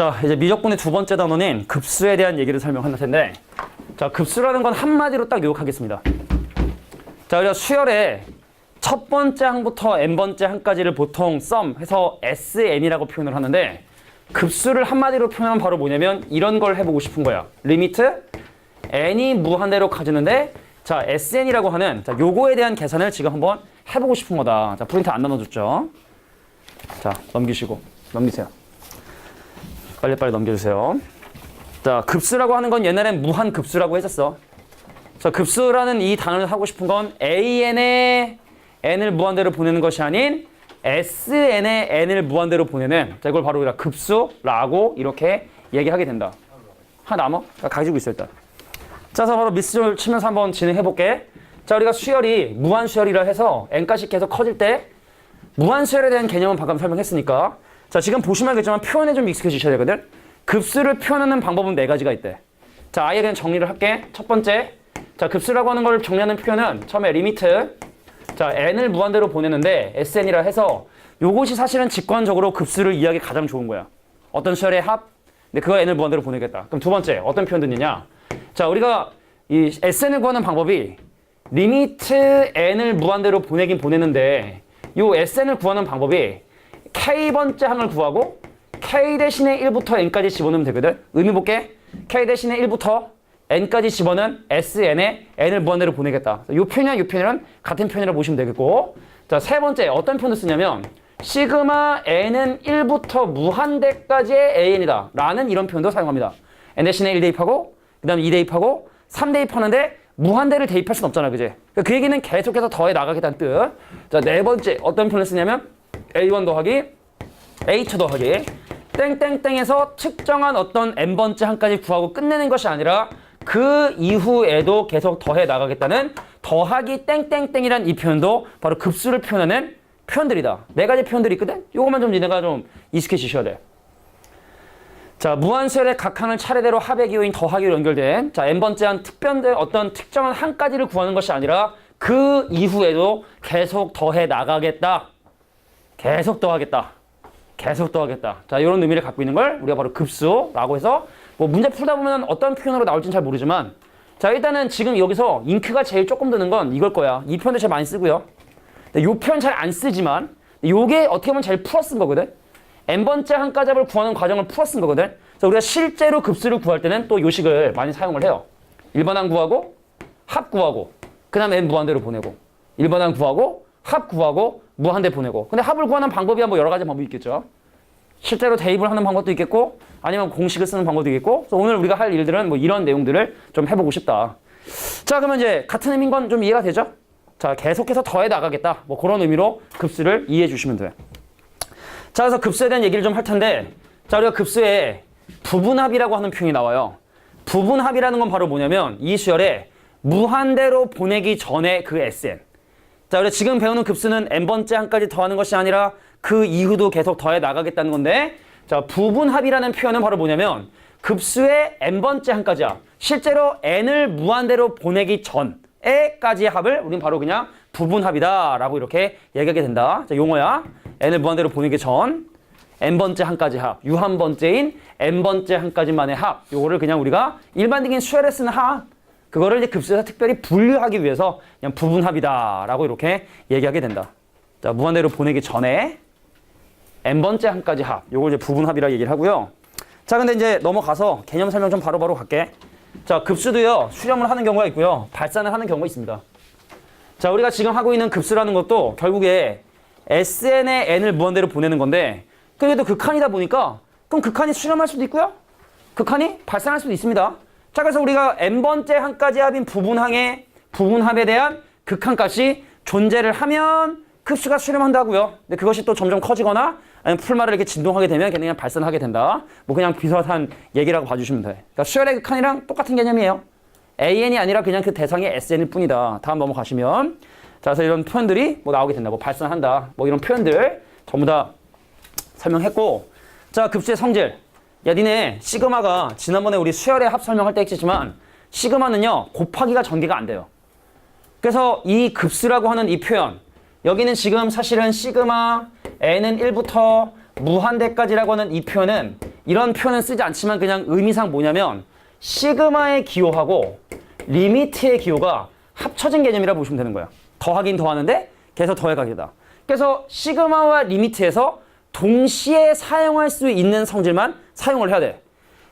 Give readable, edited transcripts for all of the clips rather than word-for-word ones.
자, 이제 미적분의 두 번째 단원인 급수에 대한 얘기를 설명할 텐데, 자, 급수라는 건 한마디로 딱 요약하겠습니다. 자, 우리가 수열에 첫 번째 항부터 n번째 항까지를 보통 sum 해서 sn이라고 표현을 하는데, 급수를 한마디로 표현하면 바로 뭐냐면 이런 걸 해보고 싶은 거야. 리미트 n이 무한대로 가지는데, 자, sn이라고 하는, 자, 요거에 대한 계산을 지금 한번 해보고 싶은 거다. 자, 프린트 안 나눠줬죠? 자, 넘기세요. 빨리빨리 넘겨주세요. 자, 급수라고 하는 건 옛날엔 무한급수라고 했었어. 자, 급수라는 이 단어를 하고 싶은 건 an에 n을 무한대로 보내는 것이 아닌 sn에 n을 무한대로 보내는, 자, 이걸 바로 우리가 급수라고 이렇게 얘기하게 된다. 하나 남아? 가지고 있어 일단. 자, 그래서 바로 미스를 치면서 한번 진행해볼게. 자, 우리가 수열이 무한수열이라 해서 n까지 계속 커질 때 무한수열에 대한 개념은 방금 설명했으니까, 자, 지금 보시면 알겠지만 표현에 좀 익숙해지셔야 되거든. 급수를 표현하는 방법은 4가지가 있대. 자, 아예 그냥 정리를 할게. 첫 번째, 자, 급수라고 하는 걸 정리하는 표현은 처음에 리미트, 자, n을 무한대로 보내는데 sn이라 해서 요것이 사실은 직관적으로 급수를 이해하기 가장 좋은 거야. 어떤 수열의 합, 근데 그거 n을 무한대로 보내겠다. 그럼 두 번째 어떤 표현 듣느냐? 자, 우리가 이 sn을 구하는 방법이 리미트 n을 무한대로 보내긴 보내는데, 요 sn을 구하는 방법이 k번째 항을 구하고 k 대신에 1부터 n까지 집어넣으면 되거든. 의미 볼게. k 대신에 1부터 n까지 집어넣은 sn에 n을 무한대로 보내겠다. 요 표현이랑 같은 표현이라고 보시면 되겠고, 자, 세 번째 어떤 표현을 쓰냐면 시그마 n은 1부터 무한대까지의 an이다 라는 이런 표현도 사용합니다. n 대신에 1 대입하고 그 다음에 2 대입하고 3 대입하는데 무한대를 대입할 순 없잖아, 그지? 그 얘기는 계속해서 더해 나가겠다는 뜻. 자, 네 번째 어떤 표현을 쓰냐면 A1 더하기 A2 더하기 땡땡땡에서 특정한 어떤 n번째 항까지 구하고 끝내는 것이 아니라 그 이후에도 계속 더해 나가겠다는 더하기 땡땡땡이란 이 표현도 바로 급수를 표현하는 표현들이다. 4가지 표현들이 있거든? 요것만 좀 니네가 좀 익숙해지셔야 돼. 자, 무한수열의 각 항을 차례대로 합의 기호인 더하기로 연결된, 자, n번째 한 어떤 특정한 항까지를 구하는 것이 아니라 그 이후에도 계속 더해 나가겠다. 계속 더하겠다. 자, 이런 의미를 갖고 있는 걸 우리가 바로 급수라고 해서, 뭐 문제 풀다 보면 어떤 표현으로 나올지는 잘 모르지만, 자, 일단은 지금 여기서 잉크가 제일 조금 드는 건 이걸 거야. 이 표현도 제일 많이 쓰고요. 이 표현 잘 안 쓰지만 요게 어떻게 보면 제일 풀어 쓴 거거든. n번째 항까지를 구하는 과정을 풀어 쓴 거거든. 그래서 우리가 실제로 급수를 구할 때는 또 요 식을 많이 사용을 해요. 일반항 구하고 합 구하고 그 다음에 n 무한대로 보내고, 일반항 구하고 합 구하고 무한대 보내고. 근데 합을 구하는 방법이 뭐 여러 가지 방법이 있겠죠. 실제로 대입을 하는 방법도 있겠고, 아니면 공식을 쓰는 방법도 있겠고. 그래서 오늘 우리가 할 일들은 뭐 이런 내용들을 좀 해보고 싶다. 자, 그러면 이제 같은 의미인 건 좀 이해가 되죠? 자, 계속해서 더해 나가겠다. 뭐 그런 의미로 급수를 이해해 주시면 돼. 자, 그래서 급수에 대한 얘기를 좀 할 텐데, 자, 우리가 급수에 부분합이라고 하는 표현이 나와요. 부분합이라는 건 바로 뭐냐면 이 수열에 무한대로 보내기 전에 그 sn. 자, 우리가 지금 배우는 급수는 n번째 항까지 더하는 것이 아니라 그 이후도 계속 더해 나가겠다는 건데, 자, 부분합이라는 표현은 바로 뭐냐면 급수의 n번째 항까지야. 실제로 n을 무한대로 보내기 전에까지의 합을 우리는 바로 그냥 부분합이다라고 이렇게 얘기하게 된다. 자, 용어야. n을 무한대로 보내기 전 n번째 항까지 합, 유한번째인 n번째 항까지만의 합. 요거를 그냥 우리가 일반적인 수열에 쓰는 합, 그거를 이제 급수에서 특별히 분류하기 위해서 그냥 부분합이다라고 이렇게 얘기하게 된다. 자, 무한대로 보내기 전에 n번째 항까지 합, 요걸 이제 부분합이라고 얘기를 하고요. 자, 근데 이제 넘어가서 개념 설명 좀 바로바로 갈게. 자, 급수도요, 수렴을 하는 경우가 있고요, 발산을 하는 경우가 있습니다. 자, 우리가 지금 하고 있는 급수라는 것도 결국에 sn에 n을 무한대로 보내는 건데, 그래도 극한이다 보니까 그럼 극한이 수렴할 수도 있고요, 극한이 발산할 수도 있습니다. 자, 그래서 우리가 n번째 항까지 합인 부분합에 대한 극한값이 존재를 하면 급수가 수렴한다고요. 근데 그것이 또 점점 커지거나 아니면 풀말을 이렇게 진동하게 되면 그냥 발산하게 된다. 뭐 그냥 비슷한 얘기라고 봐주시면 돼. 그러니까 수열의 극한이랑 똑같은 개념이에요. an이 아니라 그냥 그 대상의 sn일 뿐이다. 다음 넘어가시면, 자, 그래서 이런 표현들이 뭐 나오게 된다. 뭐 발산한다. 뭐 이런 표현들 전부 다 설명했고, 자, 급수의 성질. 야, 니네 시그마가 지난번에 우리 수열의 합 설명할 때 했지만 시그마는요, 곱하기가 전개가 안 돼요. 그래서 이 급수라고 하는 이 표현, 여기는 지금 사실은 시그마 n은 1부터 무한대까지라고 하는 이 표현은 이런 표현은 쓰지 않지만 그냥 의미상 뭐냐면 시그마의 기호하고 리미트의 기호가 합쳐진 개념이라고 보시면 되는 거예요. 더하긴 더하는데 계속 더해가기다. 그래서 시그마와 리미트에서 동시에 사용할 수 있는 성질만 사용을 해야 돼.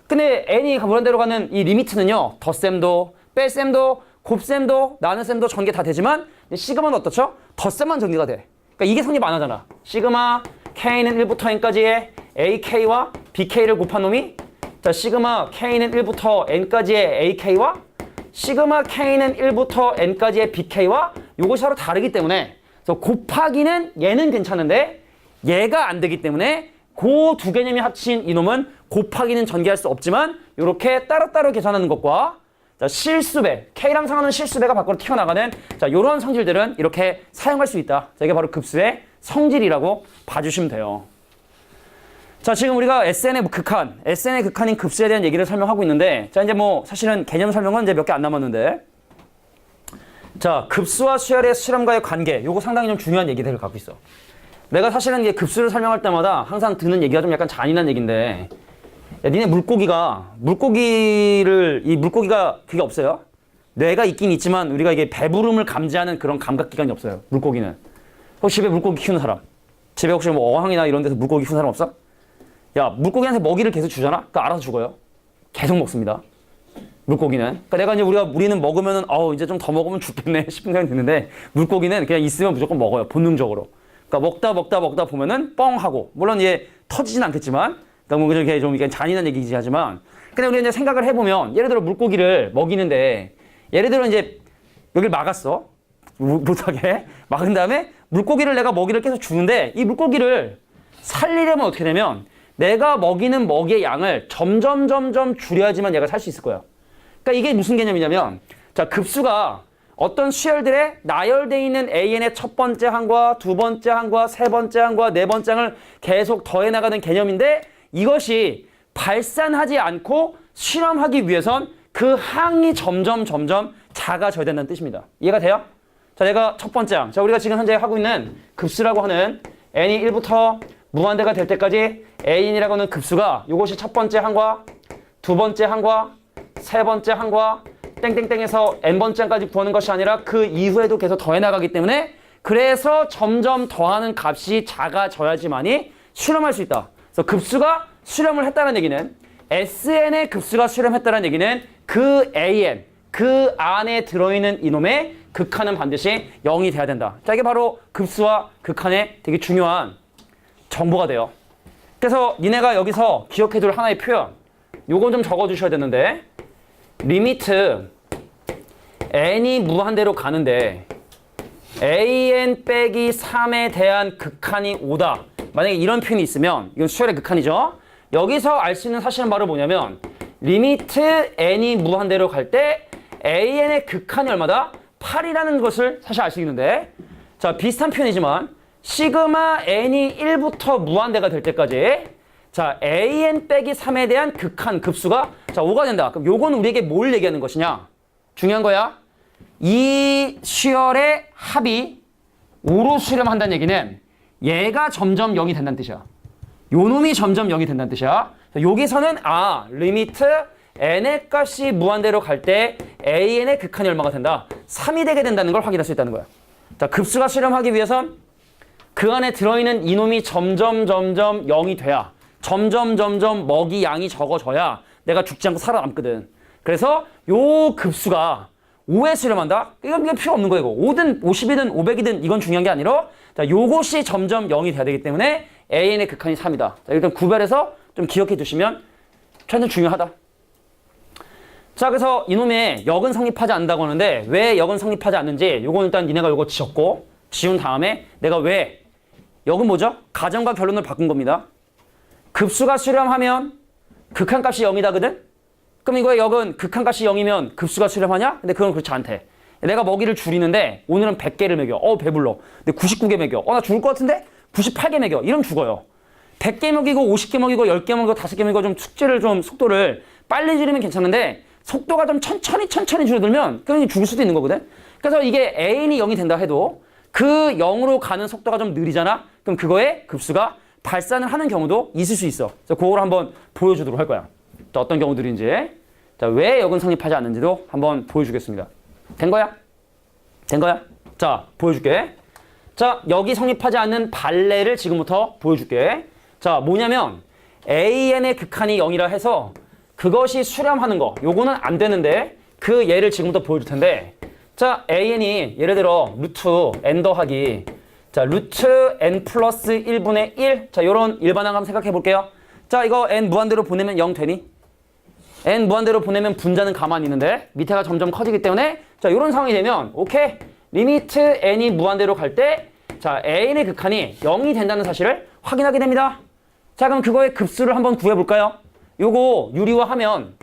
근데 n이 무한대로 가는 이 리미트는요. 덧셈도 뺄셈도 곱셈도 나눗셈도 전개 다 되지만 시그마는 어떻죠? 덧셈만 전개가 돼. 그러니까 이게 성립 안 하잖아. 시그마 k는 1부터 n까지의 ak와 bk를 곱한 놈이 자 시그마 k는 1부터 n까지의 ak와 시그마 k는 1부터 n까지의 bk와 요것이 서로 다르기 때문에 그래서 곱하기는 얘는 괜찮은데 얘가 안 되기 때문에 그 두 개념이 합친 이놈은 곱하기는 전개할 수 없지만 이렇게 따로따로 계산하는 것과 자, 실수배, k랑 상하는 실수배가 밖으로 튀어나가는 자, 이런 성질들은 이렇게 사용할 수 있다. 자, 이게 바로 급수의 성질이라고 봐주시면 돼요. 자, 지금 우리가 SN의 극한, SN의 극한인 급수에 대한 얘기를 설명하고 있는데 자, 이제 뭐 사실은 개념 설명은 이제 몇 개 안 남았는데 자, 급수와 수열의 수렴과의 관계 요거 상당히 좀 중요한 얘기들을 갖고 있어. 내가 사실은 이게 급수를 설명할 때마다 항상 드는 얘기가 좀 약간 잔인한 얘기인데 야, 니네 물고기가 그게 없어요? 뇌가 있긴 있지만 우리가 이게 배부름을 감지하는 그런 감각기관이 없어요. 물고기는. 혹시 집에 물고기 키우는 사람? 집에 혹시 뭐 어항이나 이런 데서 물고기 키우는 사람 없어? 야, 물고기한테 먹이를 계속 주잖아? 그러니까 알아서 죽어요. 계속 먹습니다. 물고기는. 그러니까 내가 이제 우리는 먹으면은 이제 좀 더 먹으면 죽겠네 싶은 생각이 드는데 물고기는 그냥 있으면 무조건 먹어요. 본능적으로. 그러니까 먹다 보면은 뻥 하고 물론 얘 터지진 않겠지만 그러니까 뭐 이렇게 좀 잔인한 얘기지 하지만 근데 우리 이제 생각을 해보면 예를 들어 물고기를 먹이는데 예를 들어 이제 여기를 막았어. 못하게 막은 다음에 물고기를 내가 먹이를 계속 주는데 이 물고기를 살리려면 어떻게 되면 내가 먹이는 먹이의 양을 점점 줄여야지만 얘가 살 수 있을 거야. 그러니까 이게 무슨 개념이냐면 자 급수가 어떤 수열들에 나열되어 있는 AN의 첫 번째 항과 두 번째 항과 세 번째 항과 네 번째 항을 계속 더해 나가는 개념인데 이것이 발산하지 않고 실험하기 위해선 그 항이 점점 작아져야 된다는 뜻입니다. 이해가 돼요? 자, 내가 첫 번째 항. 자, 우리가 지금 현재 하고 있는 급수라고 하는 n이 1부터 무한대가 될 때까지 AN이라고 하는 급수가 이것이 첫 번째 항과 두 번째 항과 세 번째 항과 땡땡땡에서 n번째 항까지 구하는 것이 아니라 그 이후에도 계속 더해 나가기 때문에 그래서 점점 더하는 값이 작아져야지만이 실험할 수 있다. 그래서 급수가 수렴을 했다는 얘기는 SN의 급수가 수렴했다는 얘기는 그 AN, 그 안에 들어있는 이놈의 극한은 반드시 0이 돼야 된다. 자, 이게 바로 급수와 극한의 되게 중요한 정보가 돼요. 그래서 니네가 여기서 기억해둘 하나의 표현 요건 좀 적어주셔야 되는데 리미트 n이 무한대로 가는데 an 빼기 3에 대한 극한이 5다. 만약에 이런 표현이 있으면 이건 수열의 극한이죠. 여기서 알 수 있는 사실은 바로 뭐냐면 리미트 n이 무한대로 갈 때 an의 극한이 얼마다? 8이라는 것을 사실 알 수 있는데 자 비슷한 표현이지만 시그마 n이 1부터 무한대가 될 때까지 자 an 빼기 3에 대한 극한 급수가 자 5가 된다. 그럼 요건 우리에게 뭘 얘기하는 것이냐? 중요한 거야. 이 수열의 합이 5로 수렴한다는 얘기는 얘가 점점 0이 된다는 뜻이야. 요 놈이 점점 0이 된다는 뜻이야. 여기서는 리미트 n의 값이 무한대로 갈 때 an의 극한이 얼마가 된다? 3이 되게 된다는 걸 확인할 수 있다는 거야. 자, 급수가 수렴하기 위해선 그 안에 들어있는 이놈이 점점 0이 돼야 점점 먹이 양이 적어져야 내가 죽지 않고 살아남거든. 그래서 요 급수가 5에 수렴한다? 이건 필요 없는 거야, 이거. 5든 50이든 500이든 이건 중요한 게 아니라 자, 요것이 점점 0이 돼야 되기 때문에 AN의 극한이 3이다. 자, 일단 구별해서 좀 기억해 두시면 굉장히 중요하다. 자, 그래서 이놈의 역은 성립하지 않는다고 하는데 왜 역은 성립하지 않는지 요건 일단 니네가 요거 지었고 지운 다음에 내가 왜 역은 뭐죠? 가정과 결론을 바꾼 겁니다. 급수가 수렴하면 극한값이 0이다거든? 그럼 이거의 역은 극한값이 0이면 급수가 수렴하냐? 근데 그건 그렇지 않대. 내가 먹이를 줄이는데 오늘은 100개를 먹여. 배불러. 근데 99개 먹여. 나 죽을 것 같은데? 98개 먹여. 이러면 죽어요. 100개 먹이고 50개 먹이고 10개 먹이고 5개 먹이고 좀 속도를 빨리 줄이면 괜찮은데 속도가 좀 천천히 줄어들면 그냥 죽을 수도 있는 거거든. 그래서 이게 AN이 0이 된다 해도 그 0으로 가는 속도가 좀 느리잖아. 그럼 그거의 급수가 발산을 하는 경우도 있을 수 있어. 자, 그걸 한번 보여주도록 할 거야. 자, 어떤 경우들인지. 자, 왜 역은 성립하지 않는지도 한번 보여주겠습니다. 된 거야? 된 거야? 자, 보여줄게. 자, 여기 성립하지 않는 발레를 지금부터 보여줄게. 자, 뭐냐면 AN의 극한이 0이라 해서 그것이 수렴하는 거. 요거는 안 되는데 그 예를 지금부터 보여줄 텐데 자, AN이 예를 들어 루트 n 더하기 자, 루트 n 플러스 1분의 1 자, 요런 일반항 한번 생각해 볼게요. 자, 이거 n 무한대로 보내면 0 되니? n 무한대로 보내면 분자는 가만히 있는데 밑에가 점점 커지기 때문에 자, 요런 상황이 되면 오케이. 리미트 n이 무한대로 갈 때 자, an의 극한이 0이 된다는 사실을 확인하게 됩니다. 자, 그럼 그거의 급수를 한번 구해 볼까요? 요거 유리화하면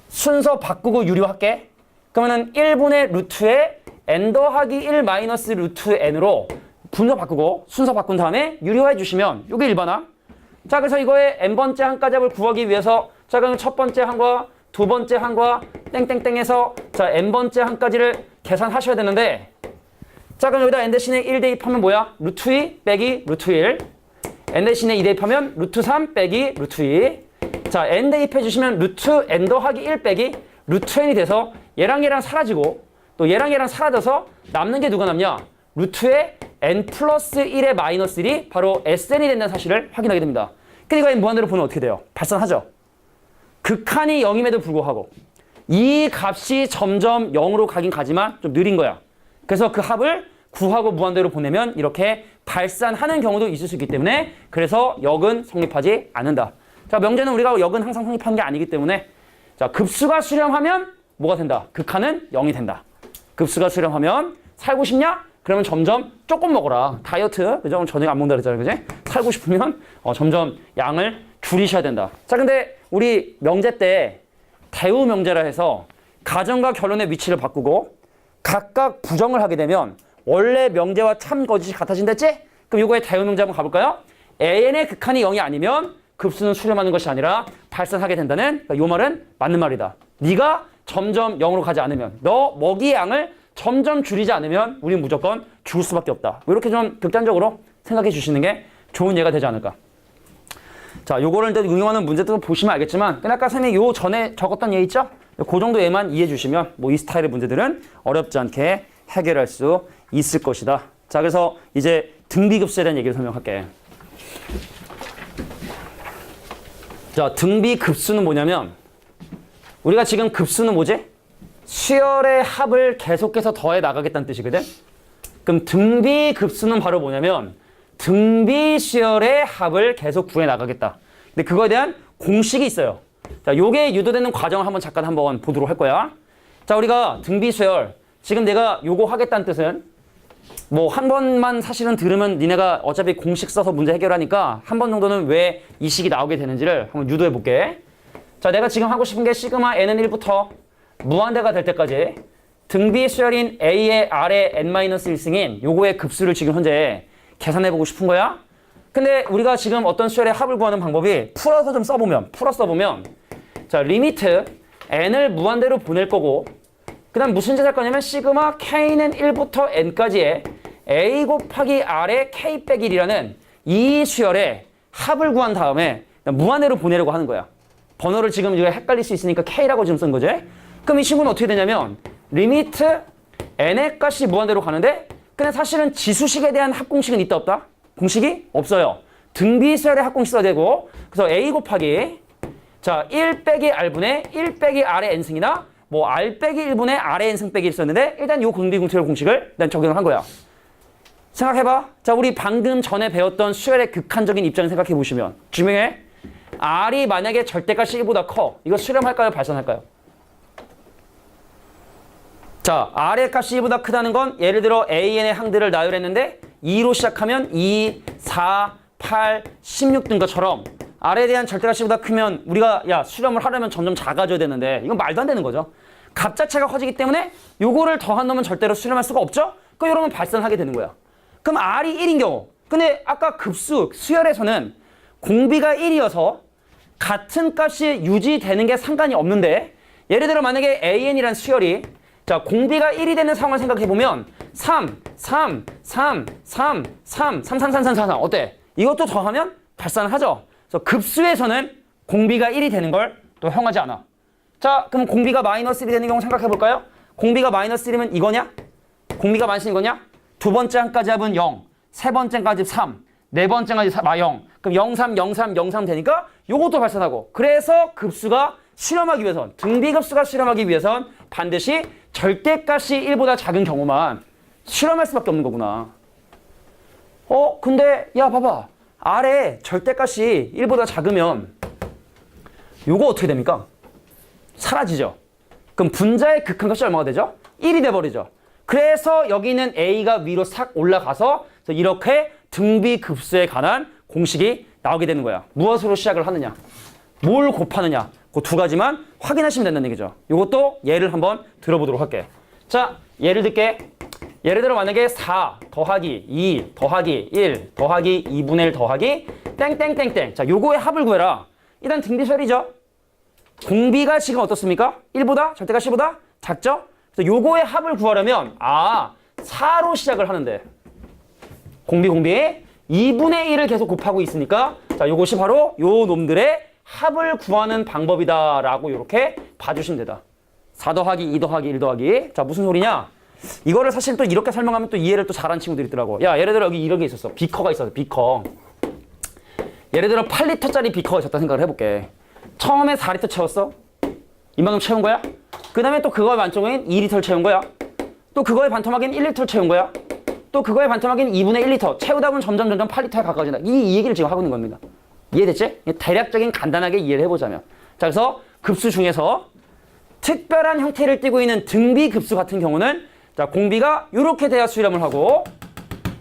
순서 바꾸고 유리화할게. 그러면은 1분의 루트에 n 더하기 1 마이너스 루트 n으로 분수 바꾸고 순서 바꾼 다음에 유리화해 주시면 이게 일반항. 자, 그래서 이거의 n번째 항가잡을 구하기 위해서 자, 그럼 첫 번째 항과 두 번째 항과 땡땡땡에서 자, n번째 항까지를 계산하셔야 되는데 자, 그럼 여기다 n 대신에 1 대입하면 뭐야? 루트 2 빼기 루트 1 n 대신에 2 대입하면 루트 3 빼기 루트 2 자, n 대입해 주시면 루트 n 더하기 1 빼기 루트 n이 돼서 얘랑 얘랑 사라지고 또 얘랑 얘랑 사라져서 남는 게 누가 남냐? 루트의 n 플러스 1의 마이너스 1이 바로 SN이 된다는 사실을 확인하게 됩니다. 근데 이거 n 무한대로 보면 어떻게 돼요? 발산하죠. 극한이 0임에도 불구하고 이 값이 점점 0으로 가긴 가지만 좀 느린 거야. 그래서 그 합을 구하고 무한대로 보내면 이렇게 발산하는 경우도 있을 수 있기 때문에 그래서 역은 성립하지 않는다. 자, 명제는 우리가 역은 항상 성립하는 게 아니기 때문에 자, 급수가 수렴하면 뭐가 된다? 극한은 0이 된다. 급수가 수렴하면 살고 싶냐? 그러면 점점 조금 먹어라. 다이어트. 그죠? 저녁 안 먹는다 그랬잖아요. 그지? 살고 싶으면 점점 양을 줄이셔야 된다. 자, 근데 우리 명제 때 대우 명제라 해서 가정과 결론의 위치를 바꾸고 각각 부정을 하게 되면 원래 명제와 참 거짓이 같아진댔지? 그럼 이거의 대우 명제 한번 가볼까요? AN의 극한이 0이 아니면 급수는 수렴하는 것이 아니라 발산하게 된다는 이 말은 맞는 말이다. 네가 점점 0으로 가지 않으면 너 먹이의 양을 점점 줄이지 않으면 우린 무조건 죽을 수밖에 없다. 이렇게 좀 극단적으로 생각해 주시는 게 좋은 예가 되지 않을까. 자, 요거를 이제 응용하는 문제도 보시면 알겠지만 그냥 아까 선생님이 요 전에 적었던 예 있죠? 그 정도 예만 이해해 주시면 뭐 이 스타일의 문제들은 어렵지 않게 해결할 수 있을 것이다. 자, 그래서 이제 등비급수에 대한 얘기를 설명할게. 자, 등비급수는 뭐냐면 우리가 지금 급수는 뭐지? 수열의 합을 계속해서 더해 나가겠다는 뜻이거든? 그럼 등비급수는 바로 뭐냐면 등비수열의 합을 계속 구해 나가겠다. 근데 그거에 대한 공식이 있어요. 자, 요게 유도되는 과정을 잠깐 한번 보도록 할 거야. 자, 우리가 등비수열 지금 내가 요거 하겠다는 뜻은 뭐 한 번만 사실은 들으면 니네가 어차피 공식 써서 문제 해결하니까 한 번 정도는 왜 이 식이 나오게 되는지를 한번 유도해 볼게. 자, 내가 지금 하고 싶은 게 시그마 n은 1부터 무한대가 될 때까지 등비수열인 A의 R의 n-1승인 요거의 급수를 지금 현재 계산해 보고 싶은 거야. 근데 우리가 지금 어떤 수열의 합을 구하는 방법이 풀어서 좀 써보면 자, 리미트 n을 무한대로 보낼 거고 그 다음 무슨 짓 할 거냐면 시그마 k는 1부터 n까지의 a 곱하기 r의 k 빼기 1이라는 이 수열의 합을 구한 다음에 무한대로 보내려고 하는 거야. 번호를 지금 이거 헷갈릴 수 있으니까 k라고 지금 쓴 거지. 그럼 이 친구는 어떻게 되냐면 리미트 n의 값이 무한대로 가는데 근데 사실은 지수식에 대한 합공식은 있다 없다? 공식이 없어요. 등비수열의 합공식 써야 되고 그래서 a 곱하기 자, 1 빼기 r분의 1 빼기 r의 n승이나 뭐 r 빼기 1분의 r의 n승 빼기 1 썼는데 일단 요 등비공투열 공식을 일단 적용을 한 거야. 생각해봐. 자, 우리 방금 전에 배웠던 수열의 극한적인 입장을 생각해 보시면 증명해. r이 만약에 절대값이 1보다 커. 이거 수렴할까요? 발산할까요? 자, r의 값이 2보다 크다는 건 예를 들어 AN의 항들을 나열했는데 2로 시작하면 2, 4, 8, 16 등 것처럼 r에 대한 절대값이 2보다 크면 우리가 야 수렴을 하려면 점점 작아져야 되는데 이건 말도 안 되는 거죠. 값 자체가 커지기 때문에 요거를 더한 놈은 절대로 수렴할 수가 없죠. 그럼 이러면 발산하게 되는 거야. 그럼 r이 1인 경우 근데 아까 급수 수열에서는 공비가 1이어서 같은 값이 유지되는 게 상관이 없는데 예를 들어 만약에 AN이란 수열이 자, 공비가 1이 되는 상황을 생각해 보면 3, 3, 3, 3, 3, 3, 3, 3, 3, 4, 4 어때? 이것도 더하면 발산을 하죠. 그래서 급수에서는 공비가 1이 되는 걸 또 허용하지 않아. 자, 그럼 공비가 마이너스 1이 되는 경우 생각해 볼까요? 공비가 마이너스 1이면 이거냐? 공비가 마이너스 이거냐? 두 번째 한까지 합은 0, 세 번째까지 3, 네 번째까지 0. 그럼 0, 3, 0, 3, 0, 3 되니까 요것도 발산하고. 그래서 급수가 실험하기 위해선, 등비급수가 실험하기 위해선 반드시 절대값이 1보다 작은 경우만 실험할 수밖에 없는 거구나. 근데 야 봐봐. 아래 절대값이 1보다 작으면 요거 어떻게 됩니까? 사라지죠. 그럼 분자의 극한값이 얼마가 되죠? 1이 돼버리죠. 그래서 여기는 A가 위로 싹 올라가서 이렇게 등비급수에 관한 공식이 나오게 되는 거야. 무엇으로 시작을 하느냐? 뭘 곱하느냐? 그 두 가지만 확인하시면 된다는 얘기죠. 이것도 예를 한번 들어보도록 할게. 자, 예를 들게. 예를 들어 만약에 4 더하기 2 더하기 1 더하기 2분의 1 더하기 땡땡땡땡. 자, 요거의 합을 구해라. 일단 등비설이죠. 공비가 지금 어떻습니까? 1보다? 절대가 10보다? 작죠? 그래서 요거의 합을 구하려면 4로 시작을 하는데 공비 2분의 1을 계속 곱하고 있으니까 자, 요것이 바로 요 놈들의 합을 구하는 방법이다라고 이렇게 봐주시면 되다. 4 더하기 2 더하기 1 더하기. 자, 무슨 소리냐? 이거를 사실 또 이렇게 설명하면 또 이해를 또 잘하는 친구들이 있더라고. 야, 예를 들어 여기 이런 게 있었어. 비커가 있었어. 비커. 예를 들어 8리터짜리 비커가 있었다 생각을 해볼게. 처음에 4리터 채웠어. 이만큼 채운 거야. 그 다음에 또 그거에 반토막인 2리터를 채운 거야. 또 그거에 반토막인 1리터를 채운 거야. 또 그거에 반토막인 2분의 1리터. 채우다 보면 점점 8리터에 가까워진다. 이 얘기를 지금 하고 있는 겁니다. 이해됐지? 대략적인 간단하게 이해를 해보자면. 자, 그래서 급수 중에서 특별한 형태를 띠고 있는 등비급수 같은 경우는 자, 공비가 이렇게 돼야 수렴을 하고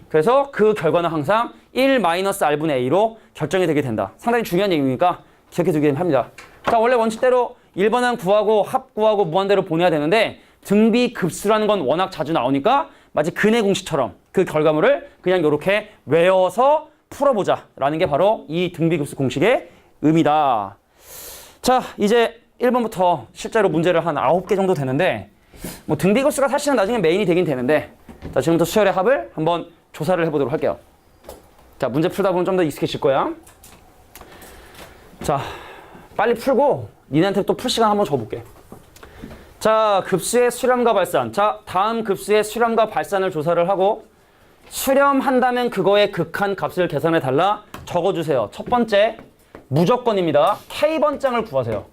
그래서 그 결과는 항상 1-r분의 a로 결정이 되게 된다. 상당히 중요한 얘기니까 기억해 두게 합니다. 자, 원래 원칙대로 1번은 구하고 합 구하고 무한대로 보내야 되는데 등비급수라는 건 워낙 자주 나오니까 마치 근해 공식처럼 그 결과물을 그냥 이렇게 외워서 풀어보자 라는 게 바로 이 등비급수 공식의 의미다. 자, 이제 1번부터 실제로 문제를 한 9개 정도 되는데 뭐 등비급수가 사실은 나중에 메인이 되긴 되는데 자, 지금부터 수열의 합을 한번 조사를 해보도록 할게요. 자, 문제 풀다 보면 좀 더 익숙해질 거야. 자, 빨리 풀고 니네한테 또 풀 시간 한번 줘볼게. 자, 급수의 수렴과 발산. 자, 다음 급수의 수렴과 발산을 조사를 하고 수렴한다면 그거의 극한 값을 계산해 달라 적어주세요. 첫 번째 무조건입니다. K번장을 구하세요.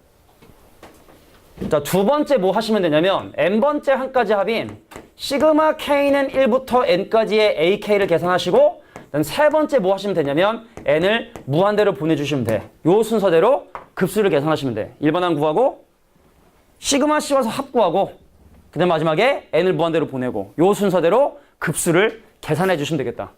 자, 두 번째 뭐 하시면 되냐면 n번째 한까지 합인 시그마 K는 1부터 n까지의 AK를 계산하시고 세 번째 뭐 하시면 되냐면 n을 무한대로 보내주시면 돼. 요 순서대로 급수를 계산하시면 돼. 1번 항 구하고 시그마 씌워서 합 구하고 그 다음 마지막에 n을 무한대로 보내고 요 순서대로 급수를 계산해 주시면 되겠다.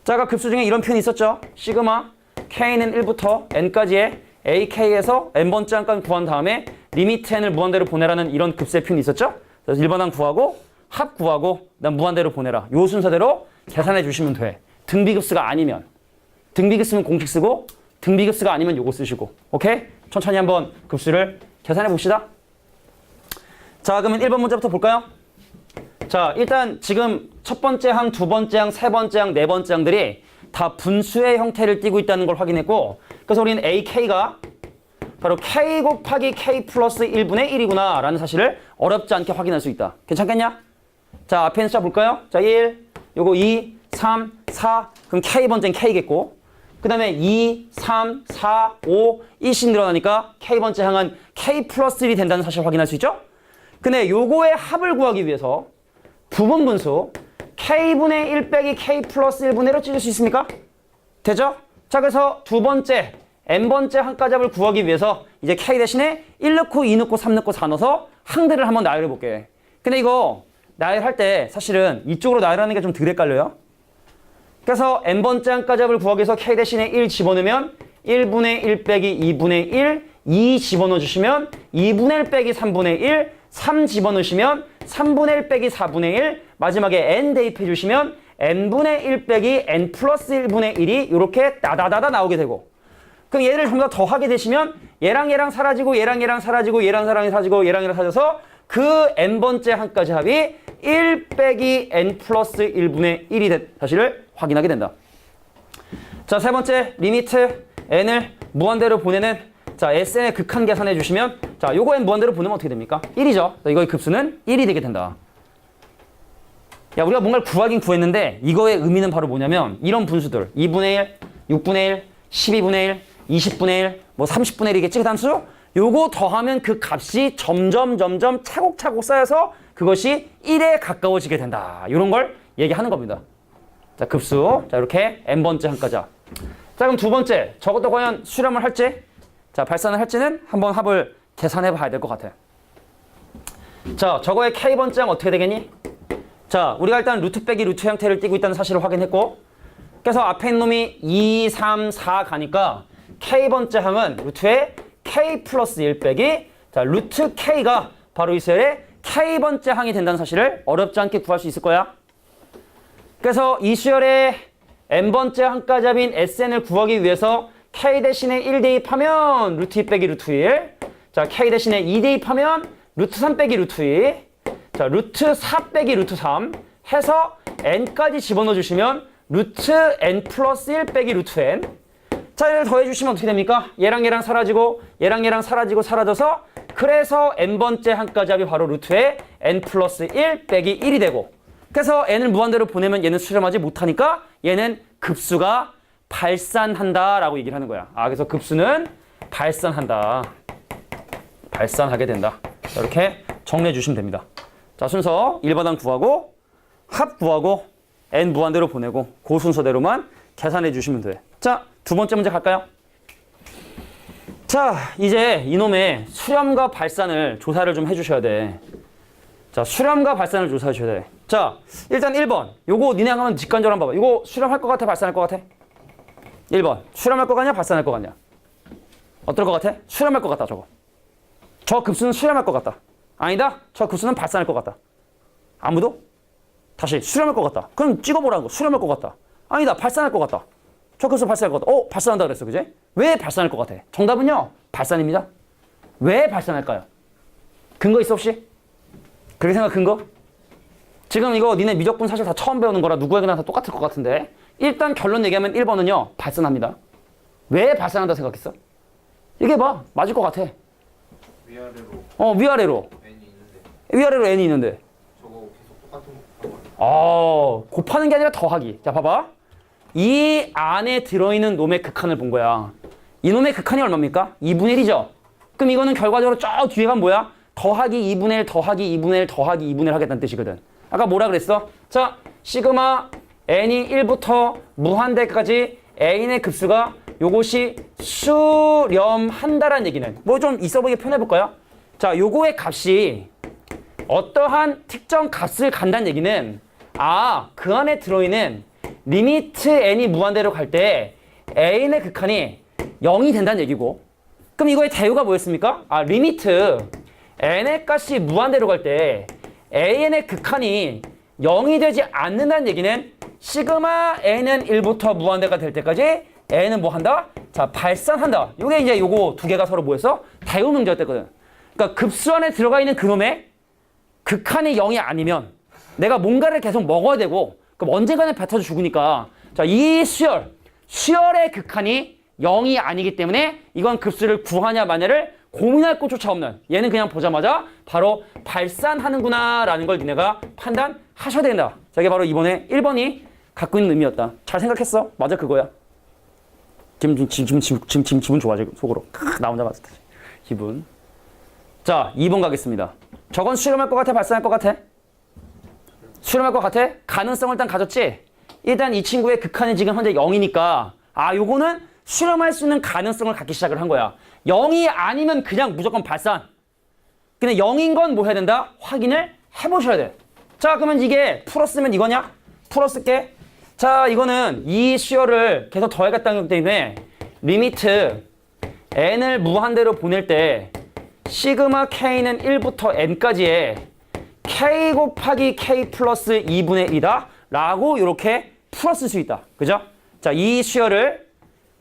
자, 아까 급수 중에 이런 표현이 있었죠. 시그마 K는 1부터 n까지의 AK에서 n번째 항까지 구한 다음에 리미트 n을 무한대로 보내라는 이런 급수의 표현이 있었죠. 그래서 1번 항 구하고 합 구하고 난 무한대로 보내라. 요 순서대로 계산해 주시면 돼. 등비급수가 아니면 등비급수는 공식 쓰고 등비급수가 아니면 요거 쓰시고. 오케이? 천천히 한번 급수를 계산해 봅시다. 자, 그러면 1번 문제부터 볼까요? 자, 일단 지금 첫 번째 항, 두 번째 항, 세 번째 항, 네 번째 항들이 다 분수의 형태를 띠고 있다는 걸 확인했고 그래서 우리는 AK가 바로 K 곱하기 K 플러스 1분의 1이구나 라는 사실을 어렵지 않게 확인할 수 있다. 괜찮겠냐? 자, 앞에 있는 볼까요? 자, 1, 요거 2, 3, 4 그럼 K번째는 K겠고 그 다음에 2, 3, 4, 5, 1씩 늘어나니까 K번째 항은 K 플러스 1이 된다는 사실을 확인할 수 있죠? 근데 요거의 합을 구하기 위해서 부분분수 K분의 1 빼기 K 플러스 1분의 1로 찢을 수 있습니까? 되죠? 자, 그래서 두 번째 n번째 항까지 합을 구하기 위해서 이제 K 대신에 1 넣고 2 넣고 3 넣고 4 넣어서 항들을 한번 나열해 볼게. 근데 이거 나열할 때 사실은 이쪽으로 나열하는 게 좀 덜 헷갈려요. 그래서 n번째 항까지 합을 구하기 위해서 K 대신에 1 집어넣으면 1분의 1 빼기 2분의 1, 2 집어넣어 주시면 2분의 1 빼기 3분의 1, 3 집어넣으시면 3분의 1 빼기 4분의 1, 마지막에 n 대입해 주시면 n분의 1 빼기 n 플러스 1분의 1이 이렇게 따다다다 나오게 되고 그럼 얘를 좀 더 더하게 되시면 얘랑 얘랑 사라지고 얘랑 얘랑 사라지고 얘랑 사랑이 사라지고 얘랑 얘랑 사라져서 그 n번째 항까지 합이 1 빼기 n 플러스 1분의 1이 된 사실을 확인하게 된다. 자, 세 번째 리미트 n을 무한대로 보내는 자, SN의 극한 계산해 주시면 자, 요거 n 무한대로 보내면 어떻게 됩니까? 1이죠. 이거의 급수는 1이 되게 된다. 야, 우리가 뭔가를 구하긴 구했는데 이거의 의미는 바로 뭐냐면 이런 분수들 2분의 1, 6분의 1, 12분의 1, 20분의 1, 뭐 30분의 1이겠지 그 단수? 요거 더하면 그 값이 점점 차곡차곡 쌓여서 그것이 1에 가까워지게 된다. 이런 걸 얘기하는 겁니다. 자, 급수. 자, 이렇게 n번째 한가자. 자, 그럼 두 번째. 저것도 과연 수렴을 할지, 자, 발산을 할지는 한번 합을 계산해 봐야 될 것 같아. 자, 저거의 k번째 항 어떻게 되겠니? 자, 우리가 일단 루트 빼기 루트 형태를 띠고 있다는 사실을 확인했고, 그래서 앞에 있는 놈이 2, 3, 4 가니까 k번째 항은 루트에 k 플러스 1 빼기 자, 루트 k가 바로 이 수열의 k번째 항이 된다는 사실을 어렵지 않게 구할 수 있을 거야. 그래서 이 수열의 n번째 항까지 합인 SN을 구하기 위해서 k 대신에 1 대입하면 루트 2 빼기 루트 1. 자, k 대신에 2 대입하면 루트 3 빼기 루트 2. 자, 루트 4 빼기 루트 3 해서 n까지 집어넣어 주시면 루트 n 플러스 1 빼기 루트 n. 자, 얘를 더해 주시면 어떻게 됩니까? 얘랑 얘랑 사라지고 얘랑 사라지고 사라져서 그래서 n번째 항까지 합이 바로 루트에 n 플러스 1 빼기 1이 되고, 그래서 n을 무한대로 보내면 얘는 수렴하지 못하니까 얘는 급수가 발산한다 라고 얘기를 하는 거야. 아, 그래서 급수는 발산한다. 발산하게 된다. 이렇게 정리해 주시면 됩니다. 자, 순서 1번항 구하고 합 구하고 n 무한대로 보내고 그 순서대로만 계산해 주시면 돼. 자, 두 번째 문제 갈까요? 자, 이제 이놈의 수렴과 발산을 조사를 좀 해주셔야 돼. 자, 수렴과 발산을 조사해 주셔야 돼. 자, 일단 1번. 요거 니네 한번 직관적으로 한번 봐봐. 이거 수렴할 것 같아? 발산할 것 같아? 1번. 수렴할 것 같냐? 발산할 것 같냐? 어떨 것 같아? 수렴할 것 같다, 저거. 저 급수는 수렴할 것 같다. 아니다? 저 급수는 발산할 것 같다. 아무도? 다시 수렴할 것 같다. 그럼 찍어보라는 거. 수렴할 것 같다. 아니다. 발산할 것 같다. 저 급수 발산할 것 같다. 발산한다 그랬어. 그지? 왜 발산할 것 같아? 정답은요. 발산입니다. 왜 발산할까요? 근거 있어 혹시? 그렇게 생각 근거? 지금 이거 니네 미적분 사실 다 처음 배우는 거라 누구에게나 다 똑같을 것 같은데 일단 결론 얘기하면 1번은요. 발산합니다. 왜 발산한다 생각했어? 얘기해봐. 맞을 것 같아. 위아래로. 위아래로. n이 있는데. 위아래로 n이 있는데. 저거 계속 똑같은 거 곱하고. 곱하는 게 아니라 더하기. 자, 봐봐. 이 안에 들어있는 놈의 극한을 본 거야. 이 놈의 극한이 얼마입니까? 2분의 1이죠. 그럼 이거는 결과적으로 저 뒤에 가면 뭐야? 더하기 2분의 1 더하기 2분의 1 더하기 2분의 1 하겠다는 뜻이거든. 아까 뭐라 그랬어? 자, 시그마 n이 1부터 무한대까지 n의 급수가 요것이 수렴한다라는 얘기는 뭐 좀 있어 보이게 표현해볼까요? 자, 요거의 값이 어떠한 특정 값을 간다는 얘기는 그 안에 들어있는 리미트 n이 무한대로 갈 때 n의 극한이 0이 된다는 얘기고, 그럼 이거의 대우가 뭐였습니까? 리미트 n의 값이 무한대로 갈 때 an의 극한이 0이 되지 않는다는 얘기는 시그마 n은 1부터 무한대가 될 때까지 n은 뭐 한다? 자, 발산한다. 요게 이제 요거 두 개가 서로 뭐였어? 대우 문제였거든. 그러니까 급수 안에 들어가 있는 그놈의 극한이 0이 아니면 내가 뭔가를 계속 먹어야 되고, 그럼 언젠가는 뱉어서 죽으니까, 자, 이 수열의 극한이 0이 아니기 때문에 이건 급수를 구하냐 마냐를 고민할 것조차 없는, 얘는 그냥 보자마자 바로 발산하는구나 라는 걸 니네가 판단하셔야 된다. 자, 이게 바로 이번에 1번이 갖고 있는 의미였다. 잘 생각했어? 맞아, 그거야. 지금 기분 좋아, 지금 속으로. 나 혼자 봤을 때. 기분. 자, 2번 가겠습니다. 저건 수렴할 것 같아? 발산할 것 같아? 수렴할 것 같아? 가능성을 일단 가졌지? 일단 이 친구의 극한이 지금 현재 0이니까 요거는 수렴할 수 있는 가능성을 갖기 시작을 한 거야. 0이 아니면 그냥 무조건 발산. 근데 0인 건 뭐 해야 된다? 확인을 해보셔야 돼. 자, 그러면 이게 풀었으면 이거냐? 풀었을게. 자, 이거는 이 수열을 계속 더해갔다는 거기 때문에 리미트 n을 무한대로 보낼 때 시그마 k는 1부터 n까지의 k 곱하기 k 플러스 2분의 1이다 라고 이렇게 풀었을 수 있다. 그죠? 자, 이 수열을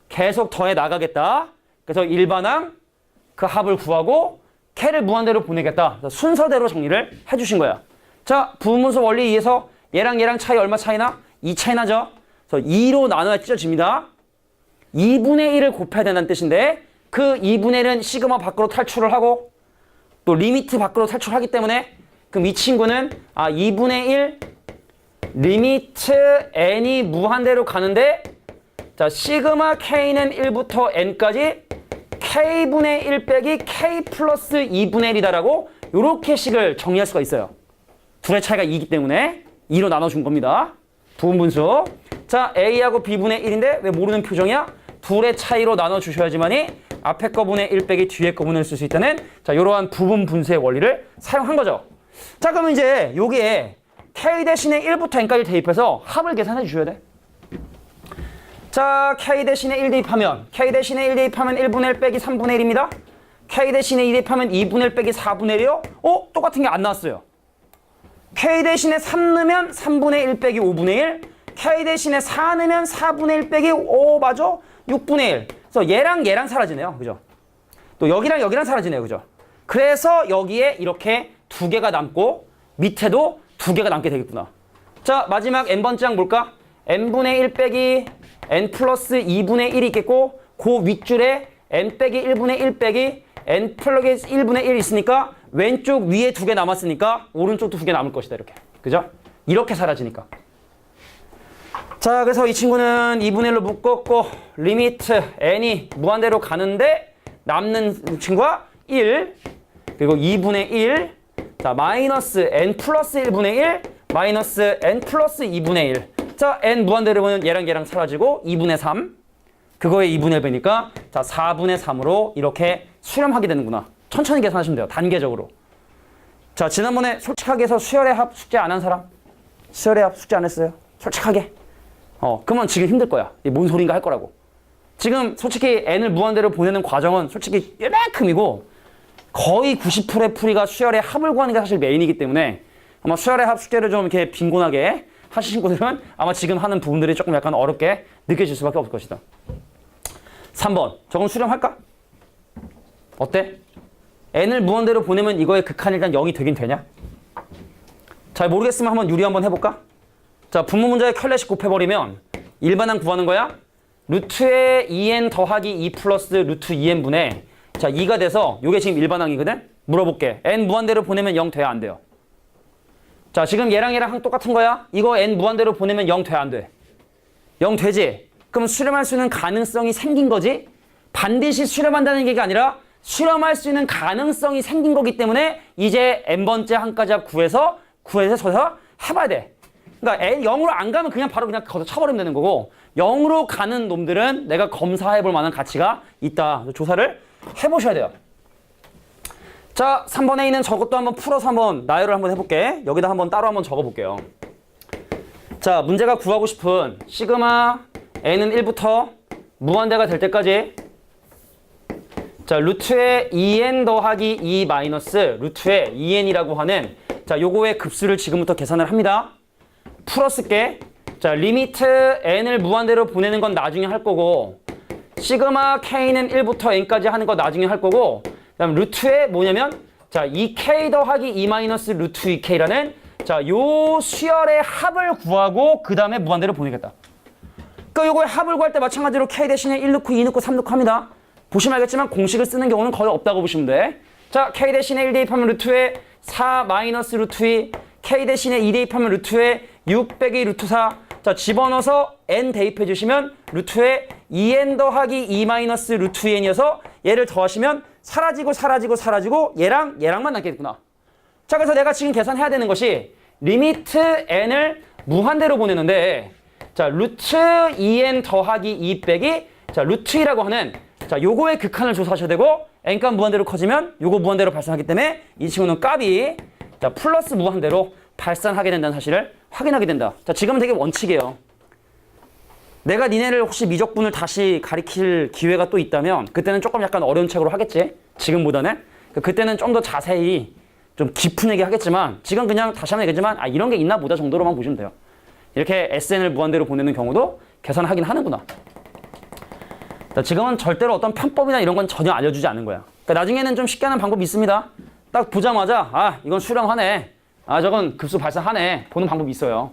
계속 더해 나가겠다. 그래서 일반항 그 합을 구하고 k를 무한대로 보내겠다. 순서대로 정리를 해주신 거야. 자, 부분분수 원리 2에서 얘랑 차이 얼마 차이나? 2 차이 나죠? 그래서 2로 나눠야 찢어집니다. 2분의 1을 곱해야 된다는 뜻인데 그 2분의 1은 시그마 밖으로 탈출을 하고 또 리미트 밖으로 탈출하기 때문에 그럼 이 친구는 2분의 1 리미트 n이 무한대로 가는데 자 시그마 k는 1부터 n까지 k분의 1 빼기 k 플러스 2분의 1이다라고 이렇게 식을 정리할 수가 있어요. 둘의 차이가 2이기 때문에 2로 나눠준 겁니다. 부분분수. 자 a하고 b분의 1인데 왜 모르는 표정이야? 둘의 차이로 나눠주셔야지만이 앞에 거분의 1 빼기 뒤에 거분을 쓸 수 있다는 자 이러한 부분 분수의 원리를 사용한 거죠. 자 그러면 이제 여기에 k 대신에 1부터 n까지 대입해서 합을 계산해 주셔야 돼. 자 k 대신에 1 대입하면 1분의 1 빼기 3분의 1입니다. k 대신에 2 대입하면 2분의 1 빼기 4분의 1이요? 똑같은 게 안 나왔어요. k 대신에 3 넣으면 3분의 1 빼기 5분의 1 k 대신에 4 넣으면 4분의 1 빼기 5 맞아? 6분의 1. 그래서 얘랑 사라지네요. 그죠? 또 여기랑 사라지네요. 그죠? 그래서 여기에 이렇게 두 개가 남고 밑에도 두 개가 남게 되겠구나. 자, 마지막 n번째 항 볼까? n분의 1 빼기 n 플러스 2분의 1이 있겠고 그 윗줄에 n 빼기 1분의 1 빼기 n 플러스 1분의 1이 있으니까 왼쪽 위에 두 개 남았으니까 오른쪽도 두 개 남을 것이다. 이렇게. 그죠? 이렇게 사라지니까. 자, 그래서 이 친구는 2분의 1로 묶었고 리미트 n이 무한대로 가는데 남는 친구가 1 그리고 2분의 1 자 마이너스 n 플러스 1분의 1 마이너스 n 플러스 2분의 1 자 n 무한대로 보면 얘랑 사라지고 2분의 3 그거에 2분의 1배니까 자 4분의 3으로 이렇게 수렴하게 되는구나. 천천히 계산하시면 돼요. 단계적으로. 자 지난번에 솔직하게 해서 수열의 합 숙제 안 한 사람? 수열의 합 숙제 안 했어요? 솔직하게. 그러면 지금 힘들 거야. 이게 뭔 소린가 할 거라고. 지금 솔직히 n을 무한대로 보내는 과정은 솔직히 이만큼이고 거의 90%의 풀이가 수열의 합을 구하는 게 사실 메인이기 때문에 아마 수열의 합 숙제를 좀 이렇게 빈곤하게 하신 분들은 아마 지금 하는 부분들이 조금 약간 어렵게 느껴질 수밖에 없을 것이다. 3번. 저건 수렴할까? 어때? n을 무한대로 보내면 이거의 극한이 일단 0이 되긴 되냐? 잘 모르겠으면 한번 유리 한번 해볼까? 자, 분모 문제에 켤레씩 곱해버리면 일반항 구하는 거야? 루트에 2n 더하기 2 플러스 루트 2n분의 자 2가 돼서 이게 지금 일반항이거든? 물어볼게. n 무한대로 보내면 0 돼야 안 돼요? 자 지금 얘랑 항 똑같은 거야? 이거 n 무한대로 보내면 0 돼 안 돼? 0 되지? 그럼 수렴할 수 있는 가능성이 생긴 거지? 반드시 수렴한다는 얘기가 아니라 수렴할 수 있는 가능성이 생긴 거기 때문에 이제 n번째 항까지 구해서 저기서 해봐야 돼. 그러니까 0으로 안 가면 그냥 바로 그냥 거기서 쳐버리면 되는 거고 0으로 가는 놈들은 내가 검사해볼 만한 가치가 있다. 조사를 해보셔야 돼요. 자, 3번에 있는 저것도 한번 풀어서 한번 나열을 한번 해볼게. 여기다 한번 따로 한번 적어볼게요. 자, 문제가 구하고 싶은 시그마 n은 1부터 무한대가 될 때까지 자, 루트에 2n 더하기 2 마이너스 루트에 2n이라고 하는 자, 요거의 급수를 지금부터 계산을 합니다. 풀어쓸게. 자, 리미트 n을 무한대로 보내는 건 나중에 할 거고 시그마 k는 1부터 n까지 하는 거 나중에 할 거고 그다음 루트에 뭐냐면 자 2k 더하기 2 마이너스 루트 2k라는 자 요 수열의 합을 구하고 그 다음에 무한대로 보내겠다. 그러니까 요거의 합을 구할 때 마찬가지로 k 대신에 1 넣고 2 넣고 3 넣고 합니다. 보시면 알겠지만 공식을 쓰는 경우는 거의 없다고 보시면 돼. 자 k 대신에 1 대입하면 루트에 4 마이너스 루트 2 k 대신에 2 대입하면 루트에 6 빼기 루트 4 자 집어넣어서 n 대입해 주시면 루트에 2n 더하기 2 마이너스 루트 2n이어서 얘를 더하시면 사라지고 얘랑만 남겠구나. 자 그래서 내가 지금 계산해야 되는 것이 리미트 n을 무한대로 보내는데 자 루트 2n 더하기 2 빼기 자 루트 2라고 하는 자 요거의 극한을 조사하셔야 되고 n값 무한대로 커지면 요거 무한대로 발산하기 때문에 이 친구는 값이 자 플러스 무한대로 발산하게 된다는 사실을 확인하게 된다. 자 지금은 되게 원칙이에요. 내가 니네를 혹시 미적분을 다시 가리킬 기회가 또 있다면 그때는 조금 약간 어려운 책으로 하겠지. 지금보다는. 그때는 좀 더 자세히 좀 깊은 얘기 하겠지만 지금 그냥 다시 한번 얘기하지만 이런 게 있나 보다 정도로만 보시면 돼요. 이렇게 SN을 무한대로 보내는 경우도 계산하긴 하는구나. 자, 지금은 절대로 어떤 편법이나 이런 건 전혀 알려주지 않는 거야. 그러니까 나중에는 좀 쉽게 하는 방법이 있습니다. 딱 보자마자 이건 수렴하네. 저건 급수 발산하네. 보는 방법이 있어요.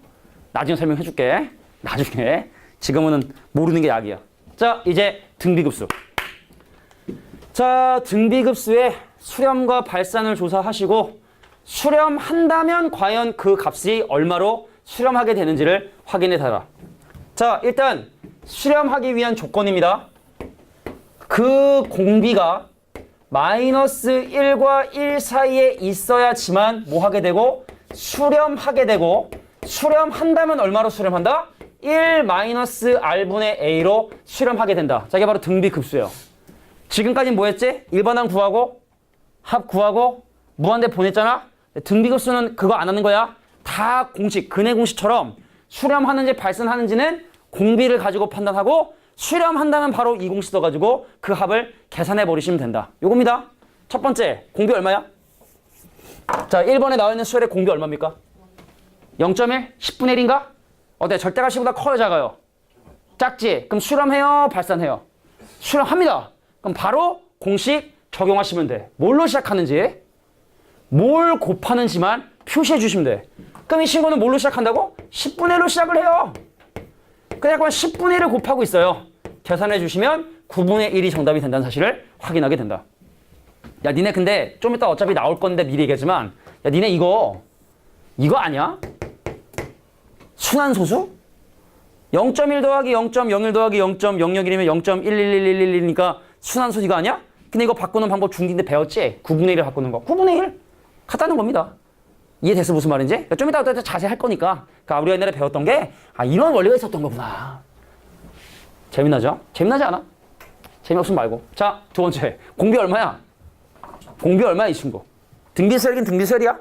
나중에 설명해 줄게. 나중에. 지금은 모르는 게 약이야. 자, 이제 등비급수. 자, 등비급수의 수렴과 발산을 조사하시고 수렴한다면 과연 그 값이 얼마로 수렴하게 되는지를 확인해 달라. 자, 일단 수렴하기 위한 조건입니다. 그 공비가 마이너스 1과 1 사이에 있어야지만 뭐 하게 되고 수렴하게 되고 수렴한다면 얼마로 수렴한다? 1 마이너스 r분의 a로 수렴하게 된다. 자, 이게 바로 등비급수예요. 지금까지는 뭐 했지? 일반항 구하고 합 구하고 무한대 보냈잖아? 등비급수는 그거 안 하는 거야. 다 공식, 근해 공식처럼 수렴하는지 발산하는지는 공비를 가지고 판단하고 수렴한다면 바로 이 공식 써가지고 그 합을 계산해 버리시면 된다. 요겁니다. 첫 번째, 공비 얼마야? 자, 1번에 나와 있는 수열의 공비 얼마입니까? 0.1? 10분의 1인가? 어때? 절대값이보다 커요, 작아요? 작지? 그럼 수렴해요, 발산해요? 수렴합니다. 그럼 바로 공식 적용하시면 돼. 뭘로 시작하는지, 뭘 곱하는지만 표시해 주시면 돼. 그럼 이 친구는 뭘로 시작한다고? 10분의 1로 시작을 해요. 그냥 10분의 1을 곱하고 있어요. 계산해 주시면 9분의 1이 정답이 된다는 사실을 확인하게 된다. 야, 니네 근데 좀 이따 어차피 나올 건데 미리 얘기하지만 야, 니네 이거 아니야? 순환소수? 0.1 더하기 0.01 더하기 0.001이면 0.11111이니까 순환소수 이거 아니야? 근데 이거 바꾸는 방법 중기인데 배웠지? 9분의 1을 바꾸는 거. 9분의 1? 같다는 겁니다. 이해됐어 무슨 말인지? 좀 이따 자세히 할 거니까. 그러니까 우리가 옛날에 배웠던 게 이런 원리가 있었던 거구나. 재미나죠? 재미나지 않아? 재미없으면 말고. 자, 두 번째. 공비 얼마야? 공비 얼마야 이 친구? 등비수열이긴 등비수열이야?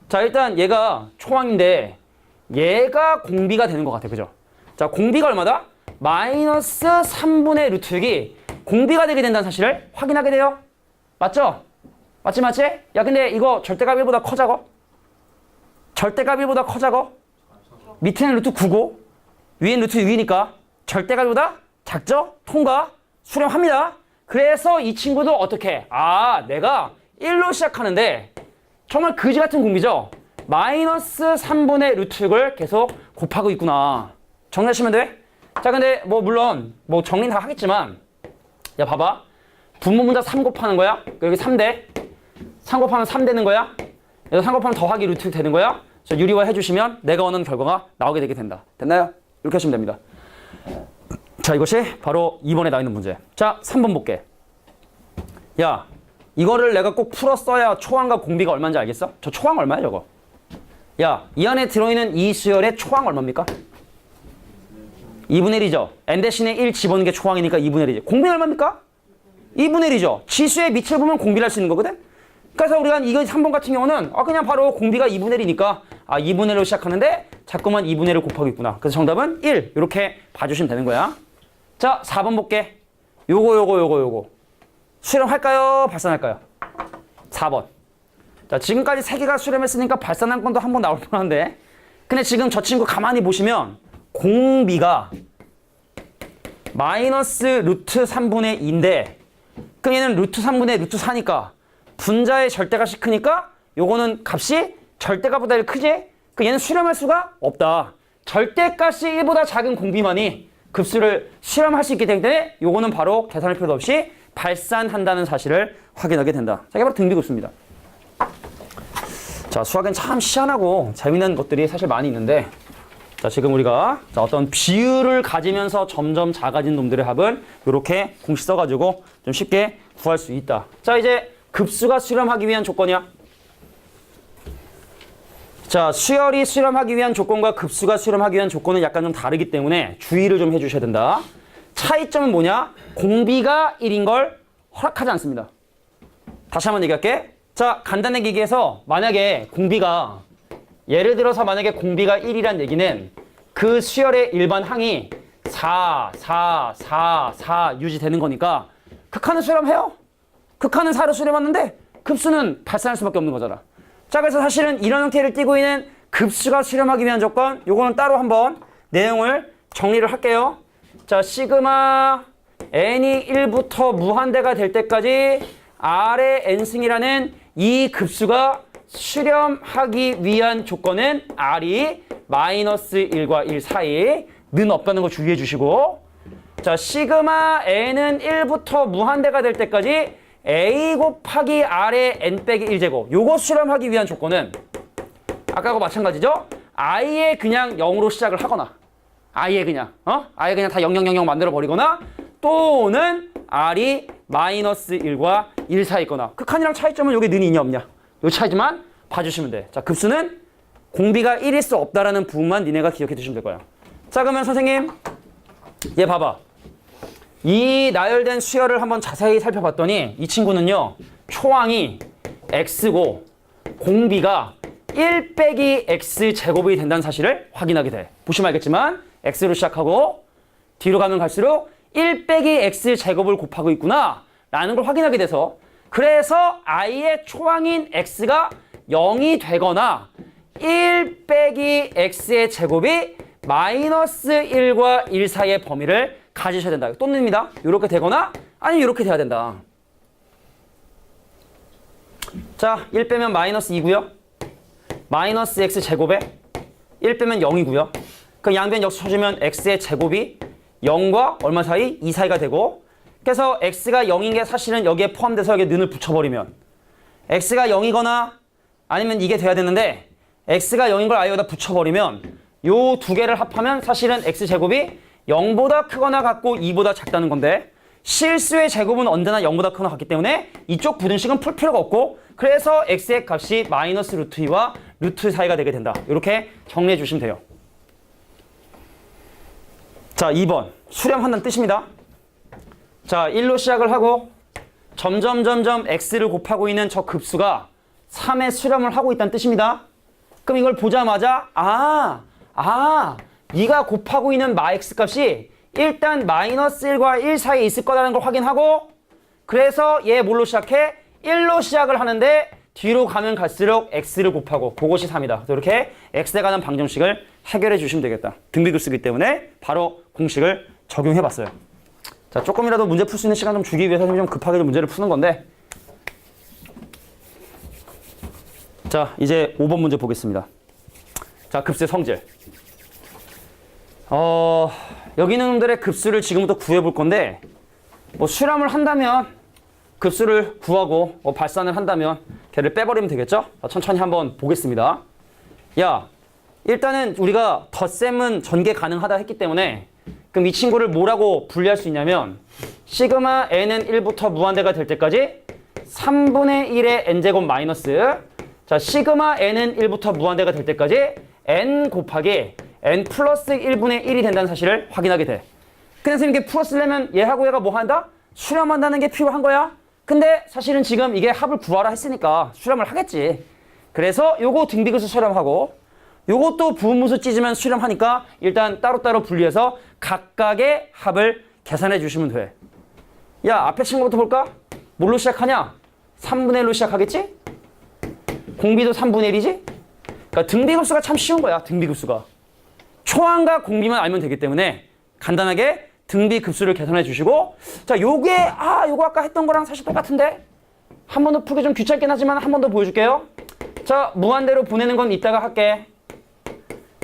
자, 일단 얘가 초항인데 얘가 공비가 되는 것 같아. 그죠? 자, 공비가 얼마다? 마이너스 3분의 루트 6이 공비가 되게 된다는 사실을 확인하게 돼요. 맞죠? 맞지? 야, 근데 이거 절대값 1보다 커작어? 절대값 1보다 커작어? 밑에는 루트 9고 위엔 루트 6이니까 절대값 1보다 작죠? 통과? 수렴합니다. 그래서 이 친구도 어떻게? 내가 1로 시작하는데 정말 그지 같은 공비죠? 마이너스 3분의 루트 6을 계속 곱하고 있구나. 정리하시면 돼? 자, 근데 물론 정리는 다 하겠지만 야, 봐봐. 분모분자 3 곱하는 거야. 여기 3대. 3 곱하면 3 되는 거야. 여기서 3 곱하면 더하기 루트 되는 거야. 그래서 유리화 해주시면 내가 원하는 결과가 나오게 되게 된다. 됐나요? 이렇게 하시면 됩니다. 자, 이것이 바로 2번에 나와 있는 문제. 자, 3번 볼게. 야, 이거를 내가 꼭 풀었어야 초항과 공비가 얼마인지 알겠어? 저 초항 얼마야 저거? 야, 이 안에 들어있는 이 수열의 초항 얼마입니까? 2분의 1이죠. n 대신에 1 집어넣는 게 초항이니까 2분의 1이지. 공비는 얼마입니까? 2분의 1이죠. 지수의 밑을 보면 공비를 할 수 있는 거거든? 그래서 우리가 이거 3번 같은 경우는 그냥 바로 공비가 2분의 1이니까 2분의 1로 시작하는데 자꾸만 2분의 1을 곱하고 있구나. 그래서 정답은 1 이렇게 봐주시면 되는 거야. 자, 4번 볼게. 요거 수렴할까요? 발산할까요? 4번. 자, 지금까지 3개가 수렴했으니까 발산한 건도 한번 나올 뻔한데 근데 지금 저 친구 가만히 보시면 공비가 마이너스 루트 3분의 2인데 그럼 얘는 루트 3분의 루트 4니까 분자의 절대값이 크니까 요거는 값이 절대값보다 1 크지? 그 얘는 수렴할 수가 없다. 절대값이 1보다 작은 공비만이 급수를 수렴할 수 있기 때문에 요거는 바로 계산할 필요도 없이 발산한다는 사실을 확인하게 된다. 자, 이게 바로 등비급수입니다. 자, 수학은 참 희한하고 재미있는 것들이 사실 많이 있는데 자, 지금 우리가 어떤 비율을 가지면서 점점 작아진 놈들의 합은 이렇게 공식 써가지고 좀 쉽게 구할 수 있다. 자, 이제 급수가 수렴하기 위한 조건이야. 자, 수열이 수렴하기 위한 조건과 급수가 수렴하기 위한 조건은 약간 좀 다르기 때문에 주의를 좀 해주셔야 된다. 차이점은 뭐냐? 공비가 1인 걸 허락하지 않습니다. 다시 한번 얘기할게. 자, 간단하게 얘기해서 만약에 공비가 예를 들어서 만약에 공비가 1이란 얘기는 그 수열의 일반 항이 4 유지되는 거니까 극한은 수렴해요. 극한은 4로 수렴하는데 급수는 발산할 수밖에 없는 거잖아. 자, 그래서 사실은 이런 형태를 띠고 있는 급수가 수렴하기 위한 조건 요거는 따로 한번 내용을 정리를 할게요. 자, 시그마 n이 1부터 무한대가 될 때까지 r의 n승이라는 이 급수가 수렴하기 위한 조건은 r이 마이너스 1과 1 사이는 없다는 거 주의해 주시고 자, 시그마 n은 1부터 무한대가 될 때까지 a 곱하기 r의 n 빼기 1제곱. 요거 수렴하기 위한 조건은 아까하고 마찬가지죠? 아예 그냥 0으로 시작을 하거나 아예 그냥 다 0,0,0,0 만들어 버리거나 또는 r이 마이너스 1과 1 사이 있거나. 극한이랑 차이점은 요게 는이 있냐 없냐 요 차이지만 봐주시면 돼. 자, 급수는 공비가 1일 수 없다라는 부분만 니네가 기억해 두시면 될 거야. 자, 그러면 선생님 얘 봐봐. 이 나열된 수열을 한번 자세히 살펴봤더니 이 친구는요 초항이 x고 공비가 1 빼기 x 제곱이 된다는 사실을 확인하게 돼. 보시면 알겠지만 x로 시작하고 뒤로 가면 갈수록 1 빼기 x 제곱을 곱하고 있구나 라는 걸 확인하게 돼서, 그래서 i의 초항인 x가 0이 되거나 1 빼기 x의 제곱이 마이너스 1과 1 사이의 범위를 가지셔야 된다. 또는입니다. 이렇게 되거나 아니면 이렇게 돼야 된다. 자, 1 빼면 마이너스 2고요. 마이너스 x 제곱에 1 빼면 0이고요. 그럼 양변 역수 쳐주면 x의 제곱이 0과 얼마 사이? 2 사이가 되고, 그래서 x가 0인 게 사실은 여기에 포함돼서 여기에 는을 붙여버리면 x가 0이거나 아니면 이게 돼야 되는데 x가 0인 걸 아예 여기다 붙여버리면 요 두 개를 합하면 사실은 x제곱이 0보다 크거나 같고 2보다 작다는 건데, 실수의 제곱은 언제나 0보다 크거나 같기 때문에 이쪽 부등식은 풀 필요가 없고, 그래서 x의 값이 마이너스 루트 2와 루트 사이가 되게 된다. 이렇게 정리해 주시면 돼요. 자, 2번 수렴한다는 뜻입니다. 자, 1로 시작을 하고 점점 x를 곱하고 있는 저 급수가 3의 수렴을 하고 있다는 뜻입니다. 그럼 이걸 보자마자 네가 곱하고 있는 x 값이 일단 마이너스 1과 1 사이에 있을 거라는 걸 확인하고, 그래서 얘 뭘로 시작해? 1로 시작을 하는데 뒤로 가면 갈수록 x를 곱하고 그것이 3이다. 그래서 이렇게 x에 관한 방정식을 해결해 주시면 되겠다. 등비급수이기 때문에 바로 공식을 적용해 봤어요. 자, 조금이라도 문제 풀 수 있는 시간 좀 주기 위해서 좀 급하게 좀 문제를 푸는 건데, 자, 이제 5번 문제 보겠습니다. 자, 급수의 성질. 여기 있는 놈들의 급수를 지금부터 구해볼 건데, 뭐 수렴을 한다면 급수를 구하고 발산을 한다면 걔를 빼버리면 되겠죠? 자, 천천히 한번 보겠습니다. 야, 일단은 우리가 덧셈은 전개 가능하다 했기 때문에 그럼 이 친구를 뭐라고 분리할 수 있냐면, 시그마 n은 1부터 무한대가 될 때까지 3분의 1의 n제곱 마이너스, 자, 시그마 n은 1부터 무한대가 될 때까지 n 곱하기 n 플러스 1분의 1이 된다는 사실을 확인하게 돼. 근데 선생님 이게 풀었으려면 얘하고 얘가 뭐 한다? 수렴한다는 게 필요한 거야. 근데 사실은 지금 이게 합을 구하라 했으니까 수렴을 하겠지. 그래서 요거 등비급수 수렴하고 요것도 부분분수 찢으면 수렴하니까 일단 따로따로 분리해서 각각의 합을 계산해 주시면 돼. 야, 앞에 친구부터 볼까? 뭘로 시작하냐? 3분의 1로 시작하겠지? 공비도 3분의 1이지? 그러니까 등비급수가 참 쉬운 거야. 등비급수가. 초항과 공비만 알면 되기 때문에 간단하게 등비급수를 계산해 주시고, 자, 요게 요거 아까 했던 거랑 사실 똑같은데 한 번 더 풀기 좀 귀찮긴 하지만 한 번 더 보여줄게요. 자, 무한대로 보내는 건 이따가 할게.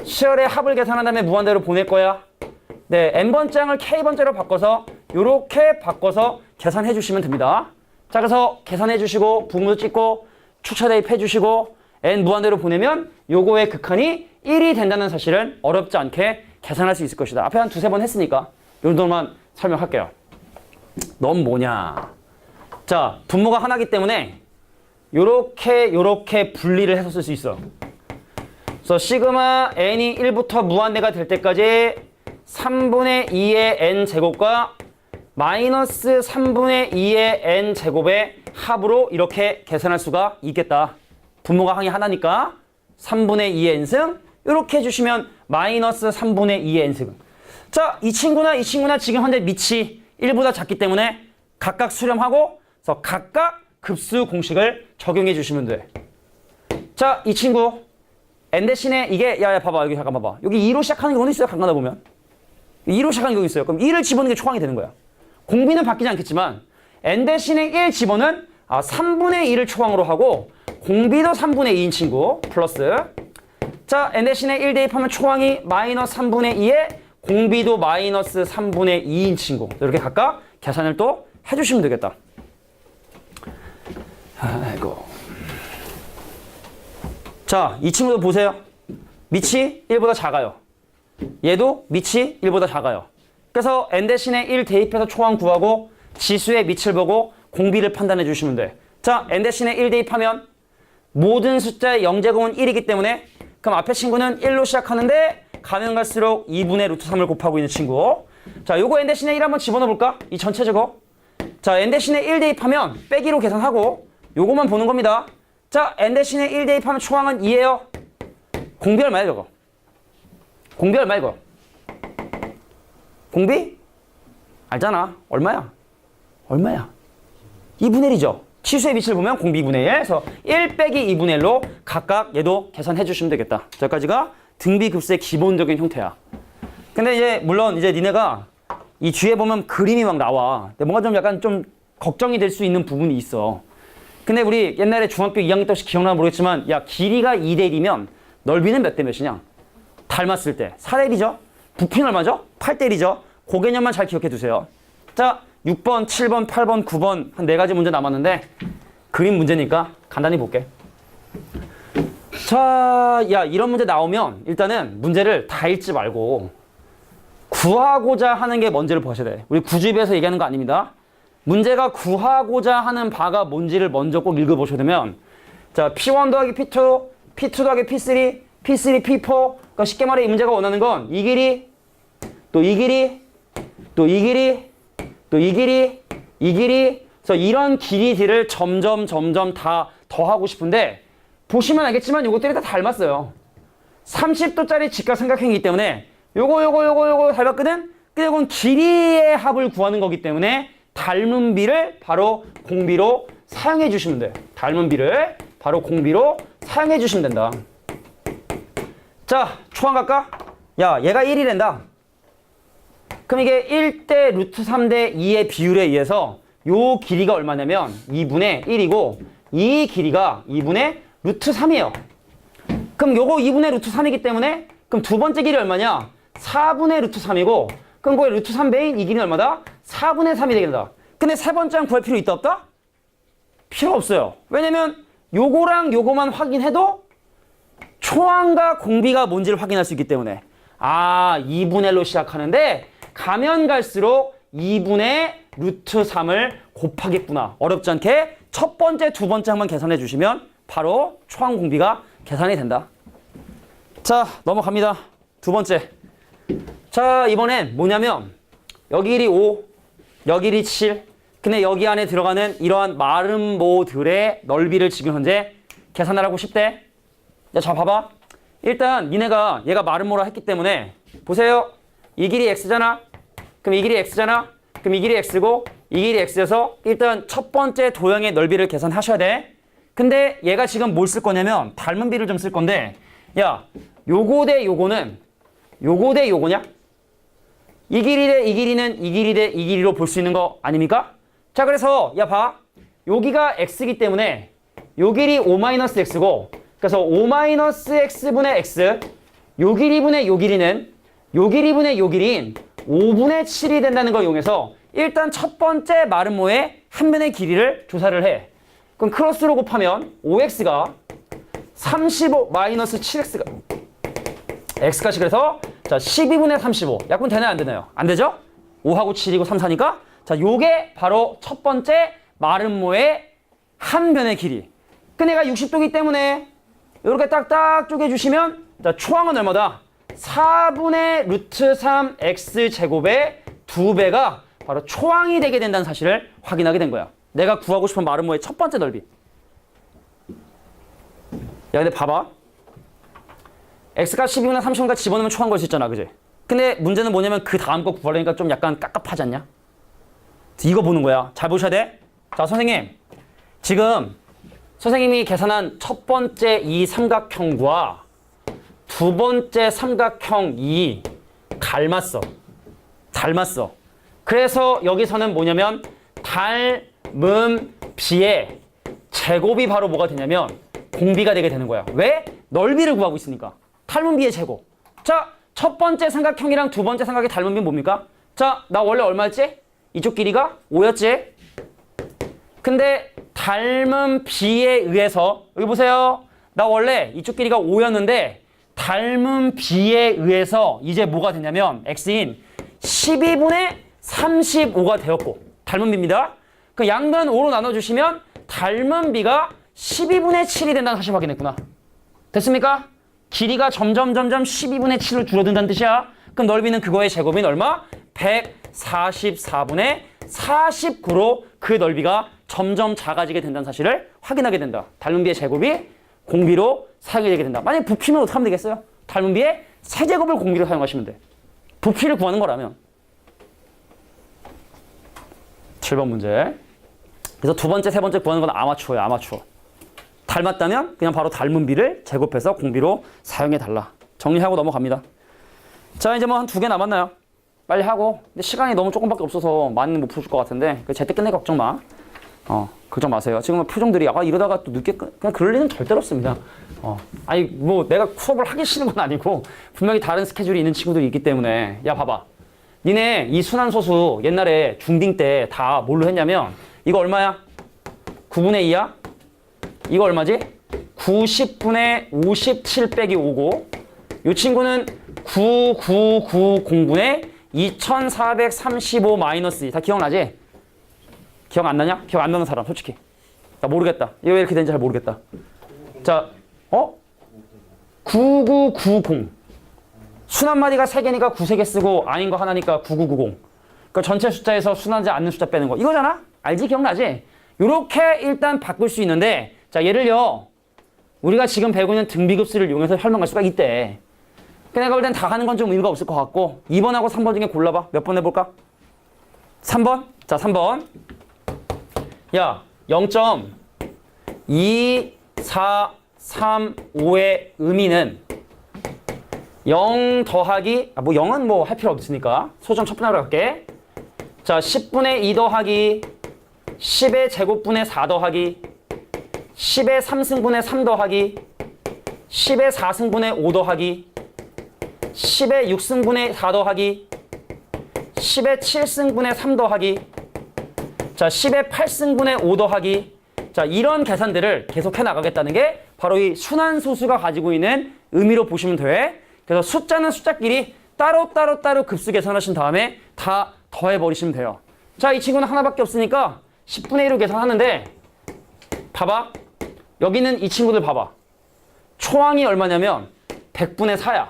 수열의 합을 계산한 다음에 무한대로 보낼 거야. 네, n번장을 k번째로 바꿔서 요렇게 바꿔서 계산해 주시면 됩니다. 자, 그래서 계산해 주시고 부분도 찍고 축차 대입해 주시고 n 무한대로 보내면 요거의 극한이 1이 된다는 사실은 어렵지 않게 계산할 수 있을 것이다. 앞에 한 두세 번 했으니까 요 정도만 설명할게요. 넌 뭐냐? 자, 분모가 하나이기 때문에 요렇게 분리를 해서 쓸 수 있어. 그래서 시그마 n이 1부터 무한대가 될 때까지 3분의 2의 n 제곱과 마이너스 3분의 2의 n 제곱의 합으로 이렇게 계산할 수가 있겠다. 분모가 항이 하나니까 3분의 2의 n승 이렇게 해주시면 마이너스 3분의 2의 n승. 자, 이 친구나 지금 현재 밑이 1보다 작기 때문에 각각 수렴하고 그래서 각각 급수 공식을 적용해 주시면 돼. 자, 이 친구 n 대신에 이게 야 봐봐, 여기 잠깐 봐봐. 여기 2로 시작하는 경우는 있어요. 간간하다 보면 2로 시작하는 경우 있어요. 그럼 2를 집어넣는 게 초항이 되는 거야. 공비는 바뀌지 않겠지만 n 대신에 1 집어는 3분의 2를 초항으로 하고 공비도 3분의 2인 친구 플러스, 자, n 대신에 1 대입하면 초항이 마이너스 3분의 2에 공비도 마이너스 3분의 2인 친구. 이렇게 각각 계산을 또 해주시면 되겠다. 아이고. 자, 이 친구도 보세요. 밑이 1보다 작아요. 얘도 밑이 1보다 작아요. 그래서 n 대신에 1 대입해서 초항 구하고 지수의 밑을 보고 공비를 판단해 주시면 돼. 자, n 대신에 1 대입하면 모든 숫자의 0제곱은 1이기 때문에 그럼 앞에 친구는 1로 시작하는데 가면 갈수록 2분의 루트 3을 곱하고 있는 친구. 자, 요거 n 대신에 1 한번 집어넣어 볼까? 이 전체 제곱. 자, n 대신에 1 대입하면 빼기로 계산하고 요거만 보는 겁니다. 자, n 대신에 1 대입하면 초항은 2예요. 공비 얼마야 저거? 공비 얼마야 이거? 공비? 알잖아. 얼마야? 얼마야? 2분의 1이죠. 치수의 밑을 보면 공비 2분의 1. 그래서 1 빼기 2분의 1로 각각 얘도 계산해 주시면 되겠다. 여기까지가 등비급수의 기본적인 형태야. 근데 이제 물론 이제 니네가 이 뒤에 보면 그림이 막 나와. 근데 뭔가 좀 약간 좀 걱정이 될 수 있는 부분이 있어. 근데 우리 옛날에 중학교 2학년 때 혹시 기억나면 모르겠지만 야 길이가 2대 1이면 넓이는 몇 대 몇이냐? 닮았을 때 4대 1이죠? 부피는 얼마죠? 8대 1이죠? 그 개념만 잘 기억해 두세요. 자, 6번, 7번, 8번, 9번 한 4가지 문제 남았는데 그림 문제니까 간단히 볼게. 자, 야 이런 문제 나오면 일단은 문제를 다 읽지 말고 구하고자 하는 게 뭔지를 보셔야 돼. 우리 구주입에서 얘기하는 거 아닙니다. 문제가 구하고자 하는 바가 뭔지를 먼저 꼭 읽어보셔야 되면 자, P1 더하기 P2, P2 더하기 P3, P3, P4 그러니까 쉽게 말해 이 문제가 원하는 건 이 길이, 또 이 길이, 또 이 길이, 또 이 길이, 이 길이 그래서 이런 길이들을 점점 다 더하고 싶은데 보시면 알겠지만 이것들이 다 닮았어요. 30도짜리 직각삼각형이기 때문에 요거 닮았거든? 근데 이건 길이의 합을 구하는 거기 때문에 닮은 비를 바로 공비로 사용해 주시면 돼. 닮은 비를 바로 공비로 사용해 주시면 된다. 자, 초항 갈까? 야, 얘가 1이란다. 그럼 이게 1대 루트 3대 2의 비율에 의해서 요 길이가 얼마냐면 2분의 1이고 이 길이가 2분의 루트 3이에요. 그럼 요거 2분의 루트 3이기 때문에 그럼 두 번째 길이 얼마냐? 4분의 루트 3이고 그럼 거기 루트 3배인 이 길이는 얼마다? 4분의 3이 되겠다. 근데 세 번째랑 구할 필요 있다 없다? 필요 없어요. 왜냐면 요거랑 요거만 확인해도 초항과 공비가 뭔지를 확인할 수 있기 때문에 아 2분의 1로 시작하는데 가면 갈수록 2분의 루트 3을 곱하겠구나. 어렵지 않게 첫 번째, 두 번째 항만 계산해 주시면 바로 초항 공비가 계산이 된다. 자, 넘어갑니다. 두 번째. 자, 이번엔 뭐냐면 여기 길이 5, 여기 길이 7. 근데 여기 안에 들어가는 이러한 마름모들의 넓이를 지금 현재 계산을 하고 싶대. 자, 봐봐. 일단 니네가 얘가 마름모라 했기 때문에 보세요. 이 길이 x잖아. 그럼 이 길이 x잖아. 그럼 이 길이 x고 이 길이 x여서 일단 첫 번째 도형의 넓이를 계산하셔야 돼. 근데 얘가 지금 뭘 쓸 거냐면 닮은 비를 좀 쓸 건데 야, 요거 대 요거는 요거 대 요거냐? 이 길이 대 이 길이는 이 길이 대 이 길이로 볼 수 있는 거 아닙니까? 자, 그래서 야 봐. 여기가 x이기 때문에 요 길이 5-x고 그래서 5-x분의 x 요 길이분의 요 길이는 요 길이분의 요 길이인 5분의 7이 된다는 걸 이용해서 일단 첫 번째 마름모의 한 변의 길이를 조사를 해. 그럼 크로스로 곱하면 5x가 35-7x가 x값이 그래서 자 12분의 35 약분 되나요 안 되나요? 안 되죠? 5하고 7이고 3, 4니까 자 요게 바로 첫 번째 마름모의 한 변의 길이. 근데 얘가 60도기 때문에 이렇게 딱딱 쪼개주시면 자 초항은 얼마다? 4분의 루트 3 x제곱의 2배가 바로 초항이 되게 된다는 사실을 확인하게 된 거야. 내가 구하고 싶은 마름모의 첫 번째 넓이. 야 근데 봐봐. x가 12분의 30인가 집어넣으면 초항 걸 수 있잖아. 그지? 근데 문제는 뭐냐면 그 다음 거 구하려니까 좀 약간 깝깝하지 않냐? 이거 보는 거야. 잘 보셔야 돼. 자, 선생님. 지금 선생님이 계산한 첫 번째 이 삼각형과 두 번째 삼각형이 닮았어. 닮았어. 그래서 여기서는 뭐냐면 닮은 비의 제곱이 바로 뭐가 되냐면 공비가 되게 되는 거야. 왜? 넓이를 구하고 있으니까. 닮은 비의 제곱. 자, 첫 번째 삼각형이랑 두 번째 삼각의 닮은 비는 뭡니까? 자, 나 원래 얼마였지? 이쪽 길이가 5였지? 근데 닮은 비에 의해서 여기 보세요. 나 원래 이쪽 길이가 5였는데 닮은 비에 의해서 이제 뭐가 되냐면 x인 12분의 35가 되었고 닮은 비입니다. 그 양변 5로 나눠주시면 닮은 비가 12분의 7이 된다는 사실 확인했구나. 됐습니까? 길이가 점점 12분의 7로 줄어든다는 뜻이야. 그럼 넓이는 그거의 제곱인 얼마? 144분의 49로 그 넓이가 점점 작아지게 된다는 사실을 확인하게 된다. 닮은 비의 제곱이 공비로 사용이 되게 된다. 만약에 부피면 어떻게 하면 되겠어요? 닮은 비의 세제곱을 공비로 사용하시면 돼. 부피를 구하는 거라면. 7번 문제. 그래서 두 번째, 세 번째 구하는 건 아마추어야, 아마추어. 닮았다면 그냥 바로 닮은 비를 제곱해서 공비로 사용해달라. 정리하고 넘어갑니다. 자, 이제 뭐 한 두 개 남았나요? 빨리 하고. 근데 시간이 너무 조금밖에 없어서 많이는 못 풀어줄 것 같은데 제때 끝내 걱정 마. 걱정 마세요. 지금 표정들이 이러다가 또 늦게 그냥 그럴 리는 절대로 없습니다. 아니 뭐 내가 수업을 하기 싫은 건 아니고 분명히 다른 스케줄이 있는 친구들이 있기 때문에 야 봐봐. 니네 이 순환소수 옛날에 중딩 때 다 뭘로 했냐면 이거 얼마야? 9분의 2야? 이거 얼마지? 90분의 57 빼기 5고 이 친구는 9990분의 2435 마이너스 2. 다 기억나지? 기억 안 나냐? 기억 안 나는 사람 솔직히. 나 모르겠다. 이거 왜 이렇게 되는지 잘 모르겠다. 자, 9990. 순한마디가 3개니까 9세 개 쓰고 아닌 거 하나니까 9990. 그러니까 전체 숫자에서 순하지 않는 숫자 빼는 거. 이거잖아? 알지? 기억나지? 요렇게 일단 바꿀 수 있는데 자, 예를요. 우리가 지금 배우고 있는 등비급수를 이용해서 설명할 수가 있대. 내가 볼 땐 다 하는 건 좀 의미가 없을 것 같고 2번하고 3번 중에 골라봐. 몇 번 해볼까? 3번? 자, 3번. 야, 0.2435의 의미는 0 더하기, 뭐 0은 뭐 할 필요 없으니까 소점 첫 번째로 갈게. 자, 10분의 2 더하기 10의 제곱분의 4 더하기 10의 3승분의 3 더하기 10의 4승분의 5 더하기 10의 6승분의 4 더하기 10의 7승분의 3 더하기 자 10의 8승분의 5 더하기 자 이런 계산들을 계속해 나가겠다는 게 바로 이 순환소수가 가지고 있는 의미로 보시면 돼. 그래서 숫자는 숫자끼리 따로 급수 계산하신 다음에 다 더해버리시면 돼요. 자, 이 친구는 하나밖에 없으니까 10분의 1로 계산하는데 봐봐. 여기는 이 친구들 봐봐. 초항이 얼마냐면 100분의 4야.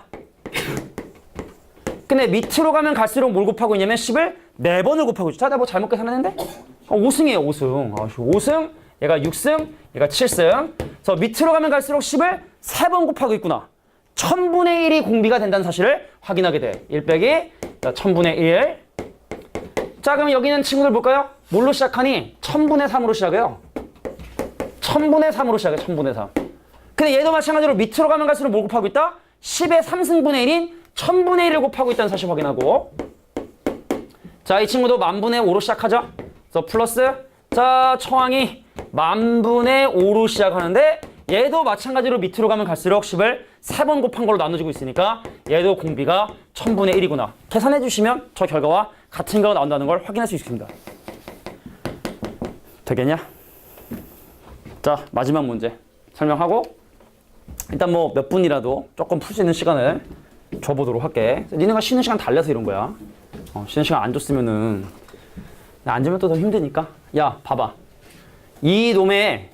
근데 밑으로 가면 갈수록 뭘 곱하고 있냐면 10을 4번을 곱하고 있죠. 자, 나 뭐 잘못 계산했는데? 5승이에요, 5승. 5승, 얘가 6승, 얘가 7승. 그래서 밑으로 가면 갈수록 10을 3번 곱하고 있구나. 1000분의 1이 공비가 된다는 사실을 확인하게 돼. 1 빼기, 자, 1000분의 1. 자, 그럼 여기는 친구들 볼까요? 뭘로 시작하니? 1000분의 3으로 시작해요. 1000분의 3으로 시작해, 1000분의 3. 근데 얘도 마찬가지로 밑으로 가면 갈수록 뭘 곱하고 있다? 10의 3승분의 1인 1000분의 1을 곱하고 있다는 사실 확인하고. 자, 이 친구도 만분의 5로 시작하죠. 그래서 플러스, 자, 처항이 만분의 5로 시작하는데 얘도 마찬가지로 밑으로 가면 갈수록 10을 3번 곱한 걸로 나눠지고 있으니까 얘도 공비가 1000분의 1이구나. 계산해 주시면 저 결과와 같은 결과가 나온다는 걸 확인할 수 있습니다. 되겠냐? 자, 마지막 문제 설명하고 일단 뭐 몇 분이라도 조금 풀 수 있는 시간을 줘보도록 할게. 니네가 쉬는 시간 달려서 이런 거야. 쉬는 시간 안 줬으면은 앉으면 또 더 힘드니까. 야, 봐봐. 이 놈의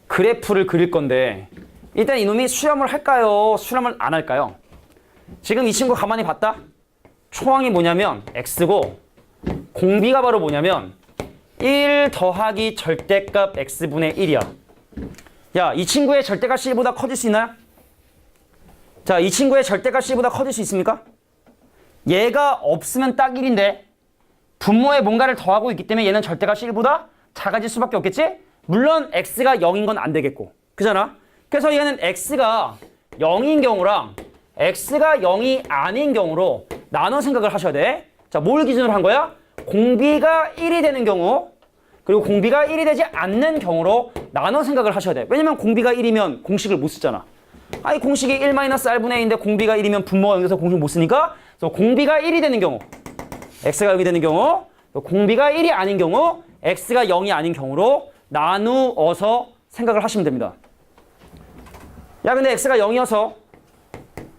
그래프를 그릴 건데 일단 이놈이 수렴을 할까요? 수렴을 안 할까요? 지금 이 친구 가만히 봤다? 초항이 뭐냐면 x고 공비가 바로 뭐냐면 1 더하기 절대값 x분의 1이야. 야, 이 친구의 절대값 c보다 커질 수 있나요? 자, 이 친구의 절대값 c보다 커질 수 있습니까? 얘가 없으면 딱 1인데 분모에 뭔가를 더하고 있기 때문에 얘는 절대값 c보다 작아질 수밖에 없겠지? 물론 x가 0인 건 안 되겠고. 그잖아? 그래서 얘는 x가 0인 경우랑 x가 0이 아닌 경우로 나눠 생각을 하셔야 돼. 자, 뭘 기준으로 한 거야? 공비가 1이 되는 경우 그리고 공비가 1이 되지 않는 경우로 나눠 생각을 하셔야 돼. 왜냐면 공비가 1이면 공식을 못 쓰잖아. 아니 공식이 1-r분의 a인데 공비가 1이면 분모가 여기서 공식 못 쓰니까 그래서 공비가 1이 되는 경우 x가 여기 되는 경우 공비가 1이 아닌 경우 x가 0이 아닌 경우로 나누어서 생각을 하시면 됩니다. 야 근데 x가 0이어서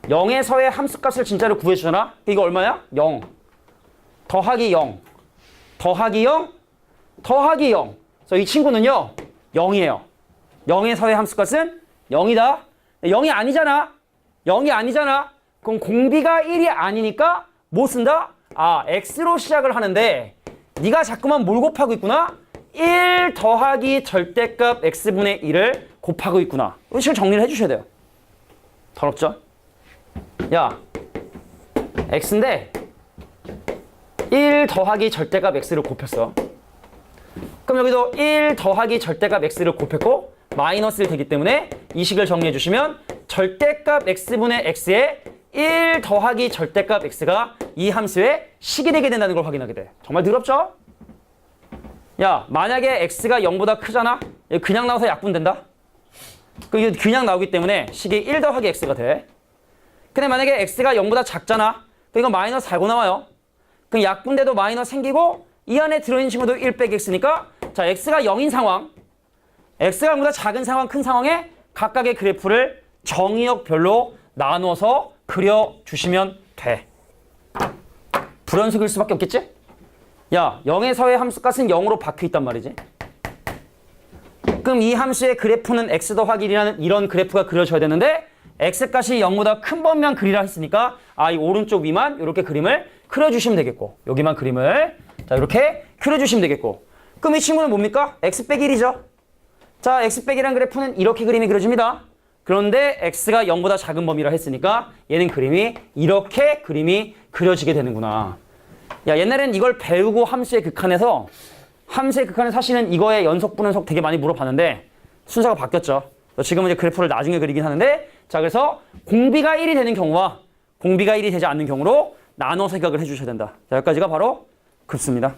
0에서의 함수값을 진짜로 구해주잖아? 이거 얼마야? 0 더하기 0 더하기 0 더하기 0 그래서 이 친구는요 0이에요. 0에서의 함수값은 0이다. 0이 아니잖아. 0이 아니잖아. 그럼 공비가 1이 아니니까 뭐 쓴다? 아 x로 시작을 하는데 네가 자꾸만 뭘 곱하고 있구나? 1 더하기 절대값 x분의 1을 곱하고 있구나. 이걸 정리를 해주셔야 돼요. 더럽죠? 야 x인데 1 더하기 절대값 x를 곱했어. 그럼 여기도 1 더하기 절대값 x를 곱했고 마이너스 1 되기 때문에 이 식을 정리해 주시면 절대값 x분의 x에 1 더하기 절대값 x가 이 함수의 식이 되게 된다는 걸 확인하게 돼. 정말 더럽죠? 야 만약에 x가 0보다 크잖아? 그냥 나와서 약분된다? 이게 그냥 나오기 때문에 식이 1 더하기 x가 돼. 근데 만약에 x가 0보다 작잖아? 그럼 이거 마이너스 달고 나와요. 그럼 약분돼도 마이너스 생기고 이 안에 들어있는 친구도 1 빼기 x니까 자 x가 0인 상황 x가 0보다 작은 상황 큰 상황에 각각의 그래프를 정의역별로 나눠서 그려주시면 돼. 불연속일 수밖에 없겠지? 야 0에서의 함수값은 0으로 박혀있단 말이지. 그럼 이 함수의 그래프는 x 더하기 1이라는 이런 그래프가 그려져야 되는데 x값이 0보다 큰 범위만 그리라 했으니까 이 오른쪽 위만 이렇게 그림을 그려주시면 되겠고 여기만 그림을 자 이렇게 그려주시면 되겠고 그럼 이 친구는 뭡니까? x 빼기 1이죠. 자 x 빼기 1이라는 그래프는 이렇게 그림이 그려집니다. 그런데 x가 0보다 작은 범위라 했으니까 얘는 그림이 이렇게 그림이 그려지게 되는구나. 야 옛날엔 이걸 배우고 함수의 극한에서 사실은 이거의 연속 분연속 되게 많이 물어봤는데 순서가 바뀌었죠. 지금은 이제 그래프를 나중에 그리긴 하는데 자 그래서 공비가 1이 되는 경우와 공비가 1이 되지 않는 경우로 나눠 생각을 해주셔야 된다. 자 여기까지가 바로 급수입니다.